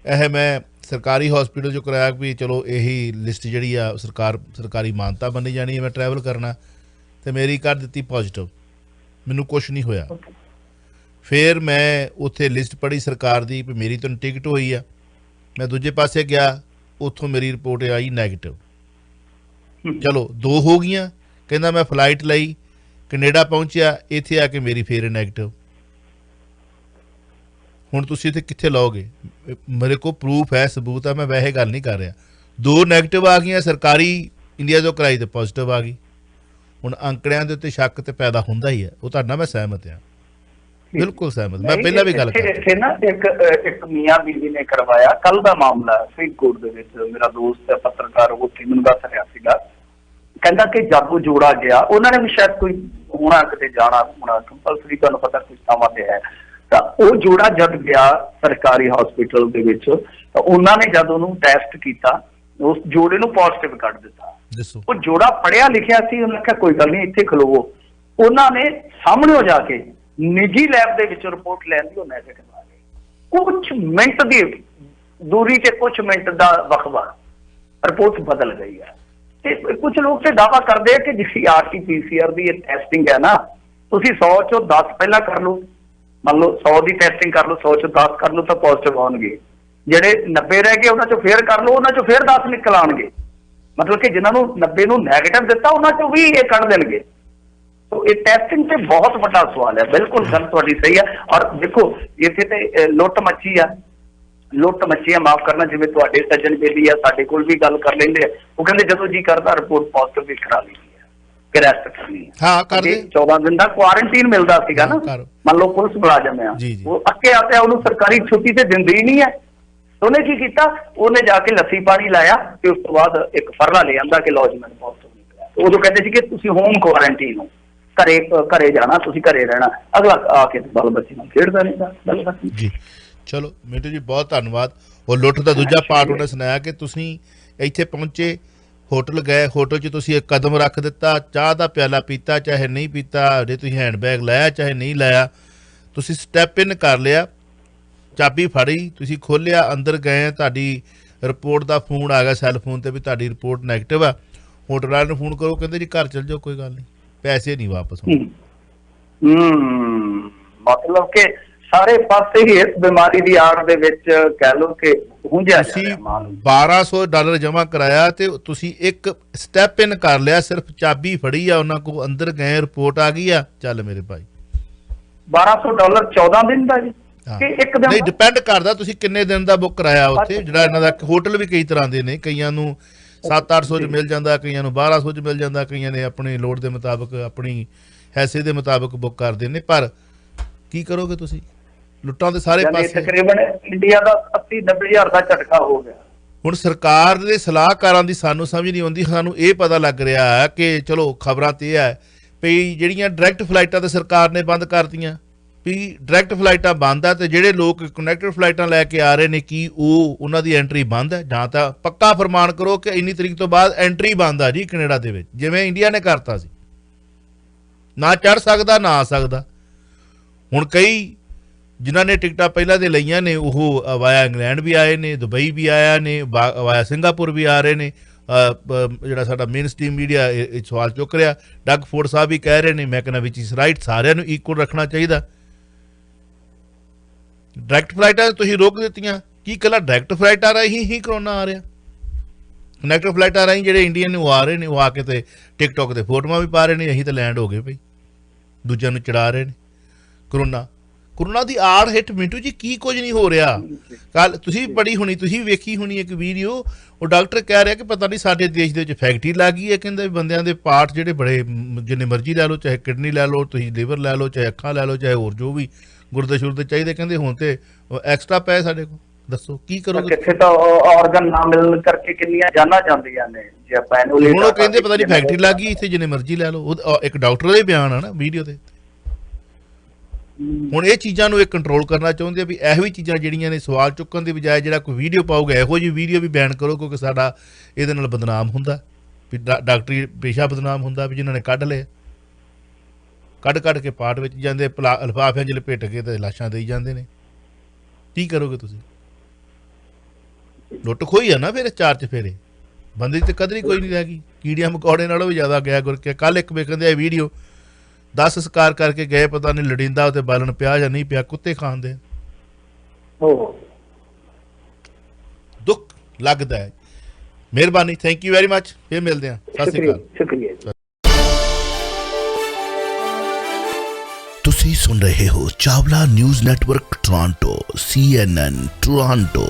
ਇਹ ਮੈਂ ਸਰਕਾਰੀ ਹਸਪੀਟਲ 'ਚੋਂ ਕਰਾਇਆ ਵੀ ਚਲੋ ਇਹੀ ਲਿਸਟ ਜਿਹੜੀ ਆ ਸਰਕਾਰੀ ਮਾਨਤਾ ਬਣੀ ਜਾਣੀ ਹੈ ਮੈਂ ਟਰੈਵਲ ਕਰਨਾ ਤੇ ਮੇਰੀ ਕਰ ਦਿੱਤੀ ਪੋਜ਼ੀਟਿਵ ਮੈਨੂੰ ਕੁਛ ਨਹੀਂ ਹੋਇਆ। ਫਿਰ ਮੈਂ ਉੱਥੇ ਲਿਸਟ ਪੜ੍ਹੀ ਸਰਕਾਰ ਦੀ ਵੀ ਮੇਰੀ ਤੁਹਾਨੂੰ ਟਿਕਟ ਹੋਈ ਆ। ਮੈਂ ਦੂਜੇ ਪਾਸੇ ਗਿਆ ਉੱਥੋਂ ਮੇਰੀ ਰਿਪੋਰਟ ਆਈ ਨੈਗੇਟਿਵ। ਚਲੋ 2 ਹੋ ਗਈਆਂ। ਕਹਿੰਦਾ ਮੈਂ ਫਲਾਈਟ ਲਈ ਕੈਨੇਡਾ ਪਹੁੰਚਿਆ ਇੱਥੇ ਆ ਕੇ ਮੇਰੀ ਫੇਰ ਨੈਗੇਟਿਵ। ਹੁਣ ਤੁਸੀਂ ਇੱਥੇ ਕਿੱਥੇ ਲਓਗੇ? ਮੇਰੇ ਕੋਲ ਪ੍ਰੂਫ ਹੈ ਸਬੂਤ ਹੈ ਮੈਂ ਵੈਸੇ ਗੱਲ ਨਹੀਂ ਕਰ ਰਿਹਾ। 2 ਨੈਗੇਟਿਵ ਆ ਗਈਆਂ ਸਰਕਾਰੀ ਇੰਡੀਆ ਤੋਂ ਕਰਾਈ ਤੇ ਪੋਜ਼ੀਟਿਵ ਆ ਗਈ। ਹੁਣ ਅੰਕੜਿਆਂ ਦੇ ਉੱਤੇ ਸ਼ੱਕ ਤੇ ਪੈਦਾ ਹੁੰਦਾ ਹੀ ਹੈ। ਉਹ ਤੁਹਾਡੇ ਨਾਲ ਮੈਂ ਸਹਿਮਤ ਹਾਂ ਬਿਲਕੁਲ ਸਹਿਮਤ। ਮੈਂ ਪਹਿਲਾਂ ਵੀ ਗੱਲ ਇੱਥੇ ਨਾ ਇੱਕ ਮੀਆਂ ਬੀਬੀ ਨੇ ਕਰਵਾਇਆ ਕੱਲ ਦਾ ਮਾਮਲਾ ਫਰੀਦਕੋਟ ਦੇ ਵਿੱਚ ਮੇਰਾ ਦੋਸਤ ਹੈ ਪੱਤਰਕਾਰ ਉੱਥੇ ਮੈਨੂੰ ਦੱਸ ਰਿਹਾ ਸੀਗਾ ਕਹਿੰਦਾ ਕਿ ਜਾਗੋ ਜੋੜਾ ਗਿਆ ਉਹਨਾਂ ਨੇ ਵੀ ਸ਼ਾਇਦ ਕੋਈ ਹੋਣਾ ਕਿਤੇ ਜਾਣਾ ਹੋਣਾ ਕੰਪਲਸਰੀ ਤੁਹਾਨੂੰ ਪਤਾ ਕੁਝ ਥਾਵਾਂ ਤੇ ਹੈ ਤਾਂ ਉਹ ਜੋੜਾ ਜਦ ਗਿਆ ਸਰਕਾਰੀ ਹਸਪੀਟਲ ਦੇ ਵਿੱਚ ਤਾਂ ਉਹਨਾਂ ਨੇ ਜਦ ਉਹਨੂੰ ਟੈਸਟ ਕੀਤਾ ਉਸ ਜੋੜੇ ਨੂੰ ਪੋਜ਼ਿਟਿਵ ਕੱਢ ਦਿੱਤਾ। ਉਹ ਜੋੜਾ ਪੜ੍ਹਿਆ ਲਿਖਿਆ ਸੀ ਉਹਨੇ ਕਿਹਾ ਕੋਈ ਗੱਲ ਨਹੀਂ ਇੱਥੇ ਖਲੋਵੋ। ਉਹਨਾਂ ਨੇ ਸਾਹਮਣੇ ਹੋ ਜਾ ਕੇ ਨਿੱਜੀ ਲੈਬ ਦੇ ਵਿੱਚ ਰਿਪੋਰਟ ਲੈਣ ਦੀ ਉਹ ਨੈਗੇਟਿਵ ਆ ਗਈ। ਕੁਝ ਮਿੰਟ ਦੀ ਦੂਰੀ ਤੇ ਕੁਝ ਮਿੰਟ ਦਾ ਵਕਫਾ ਰਿਪੋਰਟ ਬਦਲ ਗਈ ਹੈ। ਤੇ ਕੁਝ ਲੋਕ ਤੇ ਦਾਅਵਾ ਕਰਦੇ ਆ ਕਿ ਜਿਹੜੀ RT-PCR ਦੀ ਇਹ ਟੈਸਟਿੰਗ ਹੈ ਨਾ ਤੁਸੀਂ 100 ਚੋਂ 10 ਪਹਿਲਾਂ ਕਰ ਲਓ ਮੰਨ ਲਓ 100 ਦੀ ਟੈਸਟਿੰਗ ਕਰ ਲਓ 100 ਚੋਂ 10 ਕਰ ਲਓ ਤਾਂ ਪੋਜ਼ਿਟਿਵ ਆਉਣਗੇ। ਜਿਹੜੇ 90 ਰਹਿ ਗਏ ਉਹਨਾਂ ਚੋਂ ਫੇਰ ਕਰ ਲਓ ਉਹਨਾਂ ਚੋਂ ਫੇਰ 10 ਨਿਕਲ ਆਉਣਗੇ। ਮਤਲਬ ਕਿ ਜਿਨ੍ਹਾਂ ਨੂੰ 90 ਨੂੰ ਨੈਗੇਟਿਵ ਦਿੱਤਾ ਉਹਨਾਂ ਚੋਂ ਵੀ ਇਹ ਕੱਢ ਦੇਣਗੇ। ਸੋ ਇਹ ਟੈਸਟਿੰਗ ਤੇ ਬਹੁਤ ਵੱਡਾ ਸਵਾਲ ਹੈ। ਬਿਲਕੁਲ ਗੱਲ ਤੁਹਾਡੀ ਸਹੀ ਹੈ। ਔਰ ਦੇਖੋ ਇੱਥੇ ਤੇ ਲੁੱਟ ਮੱਛੀ ਆ ਮਾਫ ਕਰਨਾ ਜਿਵੇਂ ਤੁਹਾਡੇ ਸੱਜਣ ਬੇਲੀ ਆ ਸਾਡੇ ਕੋਲ ਵੀ ਗੱਲ ਕਰ ਲੈਂਦੇ ਆ ਉਹ ਕਹਿੰਦੇ ਜਦੋਂ ਜੀ ਕਰਦਾ ਰਿਪੋਰਟ ਪੋਜ਼ਿਟਿਵ ਵੀ ਕਰਾ ਲਈ ਕਿ ਰੈਸਟ ਕਰਨੀ ਹੈ 14 ਦਿਨ ਦਾ ਕੁਆਰੰਟੀਨ ਮਿਲਦਾ ਸੀਗਾ ਨਾ ਮੰਨ ਲਓ ਪੁਲਿਸ ਮੁਲਾਜ਼ਮ ਆ ਉਹ ਅੱਕੇ ਆਤੇ ਉਹਨੂੰ ਸਰਕਾਰੀ ਛੁੱਟੀ ਤੇ ਦਿੰਦੇ ਹੀ ਨਹੀਂ ਹੈ। ਉਹਨੇ ਕੀ ਕੀਤਾ, ਉਹਨੇ ਜਾ ਕੇ ਲੱਸੀ ਪਾਣੀ ਲਾਇਆ ਤੇ ਉਸ ਤੋਂ ਬਾਅਦ ਇੱਕ ਫਰਲਾ ਲੈ ਆਂਦਾ ਕਿ ਲੌਜਮੈਂਟ ਬਹੁਤ ਸੋਹਣੀ ਹੈ। ਉਦੋਂ ਕਹਿੰਦੇ ਸੀ ਕਿ ਤੁਸੀਂ ਹੋਮ ਕੁਆਰੰਟੀਨ ਹੋ, ਘਰੇ ਜਾਣਾ, ਤੁਸੀਂ ਘਰੇ ਰਹਿਣਾ। ਅਗਲਾ ਆ ਕੇ ਬਾਲ ਬੱਚੇ ਨਾਲ ਖੇਡਦਾ ਰਹਿੰਦਾ। ਜੀ ਚਲੋ ਮਿੰਟੂ ਜੀ ਬਹੁਤ ਧੰਨਵਾਦ। ਉਹ ਲੁੱਟ ਦਾ ਦੂਜਾ ਪਾਰਟ ਉਹਨੇ ਸੁਣਾਇਆ ਕਿ ਤੁਸੀਂ ਇੱਥੇ ਪਹੁੰਚੇ, ਹੋਟਲ ਗਏ, ਹੋਟਲ 'ਚ ਤੁਸੀਂ ਇੱਕ ਕਦਮ ਰੱਖ ਦਿੱਤਾ, ਚਾਹ ਦਾ ਪਿਆਲਾ ਪੀਤਾ ਚਾਹੇ ਨਹੀਂ ਪੀਤਾ, ਜੇ ਤੁਸੀਂ ਹੈਂਡਬੈਗ ਲਾਇਆ ਚਾਹੇ ਨਹੀਂ ਲਾਇਆ, ਤੁਸੀਂ ਸਟੈਪ ਇਨ ਕਰ ਲਿਆ, ਚਾਬੀ ਫੜੀ, ਤੁਸੀਂ ਖੋਲ੍ਹਿਆ, ਅੰਦਰ ਗਏ, ਤੁਹਾਡੀ ਰਿਪੋਰਟ ਦਾ ਫੋਨ ਆ ਗਿਆ ਸੈੱਲ ਫੋਨ 'ਤੇ ਵੀ ਤੁਹਾਡੀ ਰਿਪੋਰਟ ਨੈਗੇਟਿਵ ਆ। ਹੋਟਲ ਵਾਲਿਆਂ ਨੂੰ ਫੋਨ ਕਰੋ, ਕਹਿੰਦੇ ਜੀ ਘਰ ਚੱਲ ਜਾਓ, ਕੋਈ ਗੱਲ ਨਹੀਂ, ਪੈਸੇ ਨਹੀਂ ਵਾਪਸ ਹੋਣੇ। ਮਤਲਬ ਕਿ ਸਾਰੇ ਪਾਸੇ ਹੀ ਇਸ ਬਿਮਾਰੀ ਦੀ ਆੜ ਦੇ ਵਿੱਚ ਕਹਿ ਲਓ ਕਿ ਹੁੰਝਿਆ ਤੁਸੀਂ $1200 ਜਮ੍ਹਾਂ ਕਰਾਇਆ ਤੇ ਤੁਸੀਂ ਇੱਕ ਸਟੈਪ ਇਨ ਕਰ ਲਿਆ, ਸਿਰਫ ਚਾਬੀ ਫੜੀ ਆ ਉਹਨਾਂ ਕੋਲ, ਅੰਦਰ ਗਏ, ਰਿਪੋਰਟ ਆ ਗਈ ਆ, ਚੱਲ ਮੇਰੇ ਭਾਈ। $1200 14 ਦਿਨ ਦਾ ਜੀ ਕਿ ਇੱਕ ਦਿਨ? ਨਹੀਂ, ਡਿਪੈਂਡ ਕਰਦਾ ਤੁਸੀਂ ਕਿੰਨੇ ਦਿਨ ਦਾ ਬੁੱਕ ਕਰਾਇਆ ਉੱਥੇ। ਜਿਹੜਾ ਇਹਨਾਂ ਦਾ ਹੋਟਲ ਵੀ ਕਈ ਤਰ੍ਹਾਂ ਦੇ ਨੇ, ਕਈਆਂ ਨੂੰ 700-800 ਚ ਮਿਲ ਜਾਂਦਾ, ਕਈਆਂ ਨੂੰ 1200 ਚ ਮਿਲ ਜਾਂਦਾ, ਕਈਆਂ ਨੇ ਆਪਣੀ ਲੋੜ ਦੇ ਮੁਤਾਬਕ, ਆਪਣੀ ਹੈਸੀਅਤ ਦੇ ਮੁਤਾਬਕ ਬੁੱਕ ਕਰਦੇ ਨੇ। ਪਰ ਕੀ ਕਰੋਗੇ ਤੁਸੀਂ, ਲੁੱਟਾਂ ਦੇ ਸਾਰੇ ਪਾਸੇ। ਤਕਰੀਬਨ ਇੰਡੀਆ ਦਾ 80-90 ਹਜ਼ਾਰ ਦਾ ਝਟਕਾ ਹੋ ਗਿਆ। ਹੁਣ ਸਰਕਾਰ ਦੇ ਸਲਾਹਕਾਰਾਂ ਦੀ ਸਾਨੂੰ ਸਮਝ ਨਹੀਂ ਆਉਂਦੀ। ਸਾਨੂੰ ਇਹ ਪਤਾ ਲੱਗ ਰਿਹਾ ਹੈ ਕਿ ਚਲੋ ਖਬਰਾਂ ਤੇ ਇਹ ਹੈ ਵੀ ਜਿਹੜੀਆਂ ਡਾਇਰੈਕਟ ਫਲਾਈਟਾਂ ਤੇ ਸਰਕਾਰ ਨੇ ਬੰਦ ਕਰਤੀਆਂ, ਵੀ ਡਾਇਰੈਕਟ ਫਲਾਈਟਾਂ ਬੰਦ ਆ, ਤੇ ਜਿਹੜੇ ਲੋਕ ਕਨੈਕਟਡ ਫਲਾਈਟਾਂ ਲੈ ਕੇ ਆ ਰਹੇ ਨੇ ਕੀ ਉਹਨਾਂ ਦੀ ਐਂਟਰੀ ਬੰਦ ਹੈ? ਜਾਂ ਤਾਂ ਪੱਕਾ ਫਰਮਾਨ ਕਰੋ ਕਿ ਇੰਨੀ ਤਰੀਕ ਤੋਂ ਬਾਅਦ ਐਂਟਰੀ ਬੰਦ ਆ ਜੀ ਕੈਨੇਡਾ ਦੇ ਵਿੱਚ, ਜਿਵੇਂ ਇੰਡੀਆ ਨੇ ਕਰਤਾ ਸੀ, ਨਾ ਚੜ੍ਹ ਸਕਦਾ ਨਾ ਆ ਸਕਦਾ। ਹੁਣ ਕਈ ਜਿਨ੍ਹਾਂ ਨੇ ਟਿਕਟਾਂ ਪਹਿਲਾਂ ਦੇ ਲਈਆਂ ਨੇ ਉਹ ਵਾਇਆ ਇੰਗਲੈਂਡ ਵੀ ਆਏ ਨੇ, ਦੁਬਈ ਵੀ ਆਇਆ ਨੇ, ਵਾਇਆ ਸਿੰਗਾਪੁਰ ਵੀ ਆ ਰਹੇ ਨੇ। ਜਿਹੜਾ ਸਾਡਾ ਮੇਨ ਸਟ੍ਰੀਮ ਮੀਡੀਆ ਇਹ ਸਵਾਲ ਚੁੱਕ ਰਿਹਾ, ਡੱਗ ਫੋਰਡ ਸਾਹਿਬ ਵੀ ਕਹਿ ਰਹੇ ਨੇ, ਮੈਂ ਕਹਿੰਦਾ ਵਿਚ ਇਜ਼ ਰਾਈਟ, ਸਾਰਿਆਂ ਨੂੰ ਇਕੁਅਲ ਰੱਖਣਾ ਚਾਹੀਦਾ। ਡਾਇਰੈਕਟ ਫਲਾਈਟਾਂ ਤੁਸੀਂ ਰੋਕ ਦਿੱਤੀਆਂ, ਕੀ ਇਕੱਲਾ ਡਾਇਰੈਕਟ ਫਲਾਈਟਾਂ ਰਾਹੀਂ ਹੀ ਕਰੋਨਾ ਆ ਰਿਹਾ? ਕਨੈਕਟਡ ਫਲਾਈਟਾਂ ਰਾਹੀਂ ਜਿਹੜੇ ਇੰਡੀਅਨ ਨੇ ਉਹ ਆ ਰਹੇ ਨੇ, ਉਹ ਆ ਕੇ ਤੇ ਟਿਕਟੋਕ 'ਤੇ ਫੋਟੋਆਂ ਵੀ ਪਾ ਰਹੇ ਨੇ, ਅਸੀਂ ਤਾਂ ਲੈਂਡ ਹੋ ਗਏ ਭਾਈ, ਦੂਜਿਆਂ ਨੂੰ ਚੜਾ ਰਹੇ ਨੇ। ਕਰੋਨਾ ਦੀ ਆੜ ਹੇਠ ਮਿੰਟੂ ਜੀ ਕੀ ਕੁਝ ਨਹੀਂ ਹੋ ਰਿਹਾ। ਕੱਲ ਤੁਸੀਂ ਪੜ੍ਹੀ ਹੋਣੀ, ਤੁਸੀਂ ਵੇਖੀ ਹੋਣੀ ਇੱਕ ਵੀਡੀਓ, ਉਹ ਡਾਕਟਰ ਕਹਿ ਰਿਹਾ ਕਿ ਪਤਾ ਨਹੀਂ ਸਾਡੇ ਦੇਸ਼ ਦੇ ਵਿੱਚ ਫੈਕਟਰੀ ਲੱਗ ਗਈ ਹੈ, ਕਹਿੰਦੇ ਬੰਦਿਆਂ ਦੇ ਪਾਰਟ ਜਿਹੜੇ ਬੜੇ ਜਿੰਨੇ ਮਰਜ਼ੀ ਲੈ ਲਓ, ਚਾਹੇ ਕਿਡਨੀ ਲੈ ਲਓ, ਤੁਸੀਂ ਲੀਵਰ ਲੈ ਲਓ, ਚਾਹੇ ਅੱਖਾਂ ਲੈ ਲਓ, ਚਾਹੇ ਹੋਰ ਜੋ ਵੀ ਗੁਰਦੇ ਸ਼ੁਰਦੇ ਚਾਹੀਦੇ, ਕਹਿੰਦੇ ਹੁਣ ਤੇ ਐਕਸਟਰਾ ਪਏ ਸਾਡੇ ਕੋਲ। ਦੱਸੋ ਕੀ ਕਰੋਗੇ? ਕਿੱਥੇ ਤਾਂ ਆਰਗਨ ਨਾ ਮਿਲਣ ਕਰਕੇ ਕਿੰਨੀਆਂ ਜਾਨਾਂ ਜਾਂਦੀਆਂ ਨੇ ਜੇ ਆਪਾਂ ਇਹਨੂੰ। ਹੁਣ ਉਹ ਕਹਿੰਦੇ ਪਤਾ ਨਹੀਂ ਫੈਕਟਰੀ ਲੱਗ ਗਈ ਇੱਥੇ, ਜਿੰਨੇ ਮਰਜ਼ੀ ਲੈ ਲਓ। ਇੱਕ ਡਾਕਟਰ ਦਾ ਹੀ ਬਿਆਨ ਆ ਨਾ ਵੀਡੀਓ ਤੇ। ਹੁਣ ਇਹ ਚੀਜ਼ਾਂ ਨੂੰ ਇਹ ਕੰਟਰੋਲ ਕਰਨਾ ਚਾਹੁੰਦੇ ਆ ਵੀ ਇਹੋ ਜਿਹੀ ਚੀਜ਼ਾਂ ਜਿਹੜੀਆਂ ਨੇ ਸਵਾਲ ਚੁੱਕਣ ਦੀ ਬਜਾਏ ਜਿਹੜਾ ਕੋਈ ਵੀਡੀਓ ਪਾਊਗਾ ਇਹੋ ਜਿਹੀ ਵੀਡੀਓ ਵੀ ਬੈਨ ਕਰੋ, ਕਿਉਂਕਿ ਸਾਡਾ ਇਹਦੇ ਨਾਲ ਬਦਨਾਮ ਹੁੰਦਾ, ਵੀ ਡਾਕਟਰੀ ਪੇਸ਼ਾ ਬਦਨਾਮ ਹੁੰਦਾ, ਵੀ ਜਿਨ੍ਹਾਂ ਨੇ ਕੱਢ ਲਏ, ਕੱਢ ਕੇ ਪਾਰਟ ਵਿੱਚ ਜਾਂਦੇ, ਲਿਫਾਫਿਆਂ 'ਚ ਲਪੇਟ ਕੇ ਤੇ ਲਾਸ਼ਾਂ ਦੇਈ ਜਾਂਦੇ ਨੇ। ਕੀ ਕਰੋਗੇ ਤੁਸੀਂ? ਲੁੱਟ ਖੋਈ ਆ ਨਾ ਫਿਰ 4 ਚਫੇਰੇ, ਬੰਦੇ ਦੀ ਤੇ ਕਦਰ ਹੀ ਕੋਈ ਨਹੀਂ ਰਹਿ ਗਈ। ਕੀੜੀਆਂ ਮਕੌੜੇ ਨਾਲੋਂ ਵੀ ਜ਼ਿਆਦਾ ਗਿਆ ਗੁਰ ਕੇ। ਕੱਲ ਇੱਕ ਵੇਖਣ ਦੇ ਵੀਡੀਓ 10 ਸੰਸਕਾਰ ਕਰਕੇ ਗਏ, ਪਤਾ ਨਹੀਂ ਲੜਿੰਦਾ ਉੱਤੇ ਬਾਲਣ ਪਿਆ ਜਾਂ ਨਹੀਂ ਪਿਆ, ਕੁੱਤੇ ਖਾਂਦੇ। ਦੁੱਖ ਲੱਗਦਾ ਹੈ। ਮਿਹਰਬਾਨੀ, ਥੈਂਕ ਯੂ ਵੈਰੀ ਮਚ, ਫਿਰ ਮਿਲਦੇ ਹਾਂ, ਸਤਿ ਸ਼੍ਰੀ ਅਕਾਲ। ਸ਼ੁਕਰੀਆ। ਤੁਸੀਂ ਸੁਣ ਰਹੇ ਹੋ Chawla news network Toronto CNN Toronto.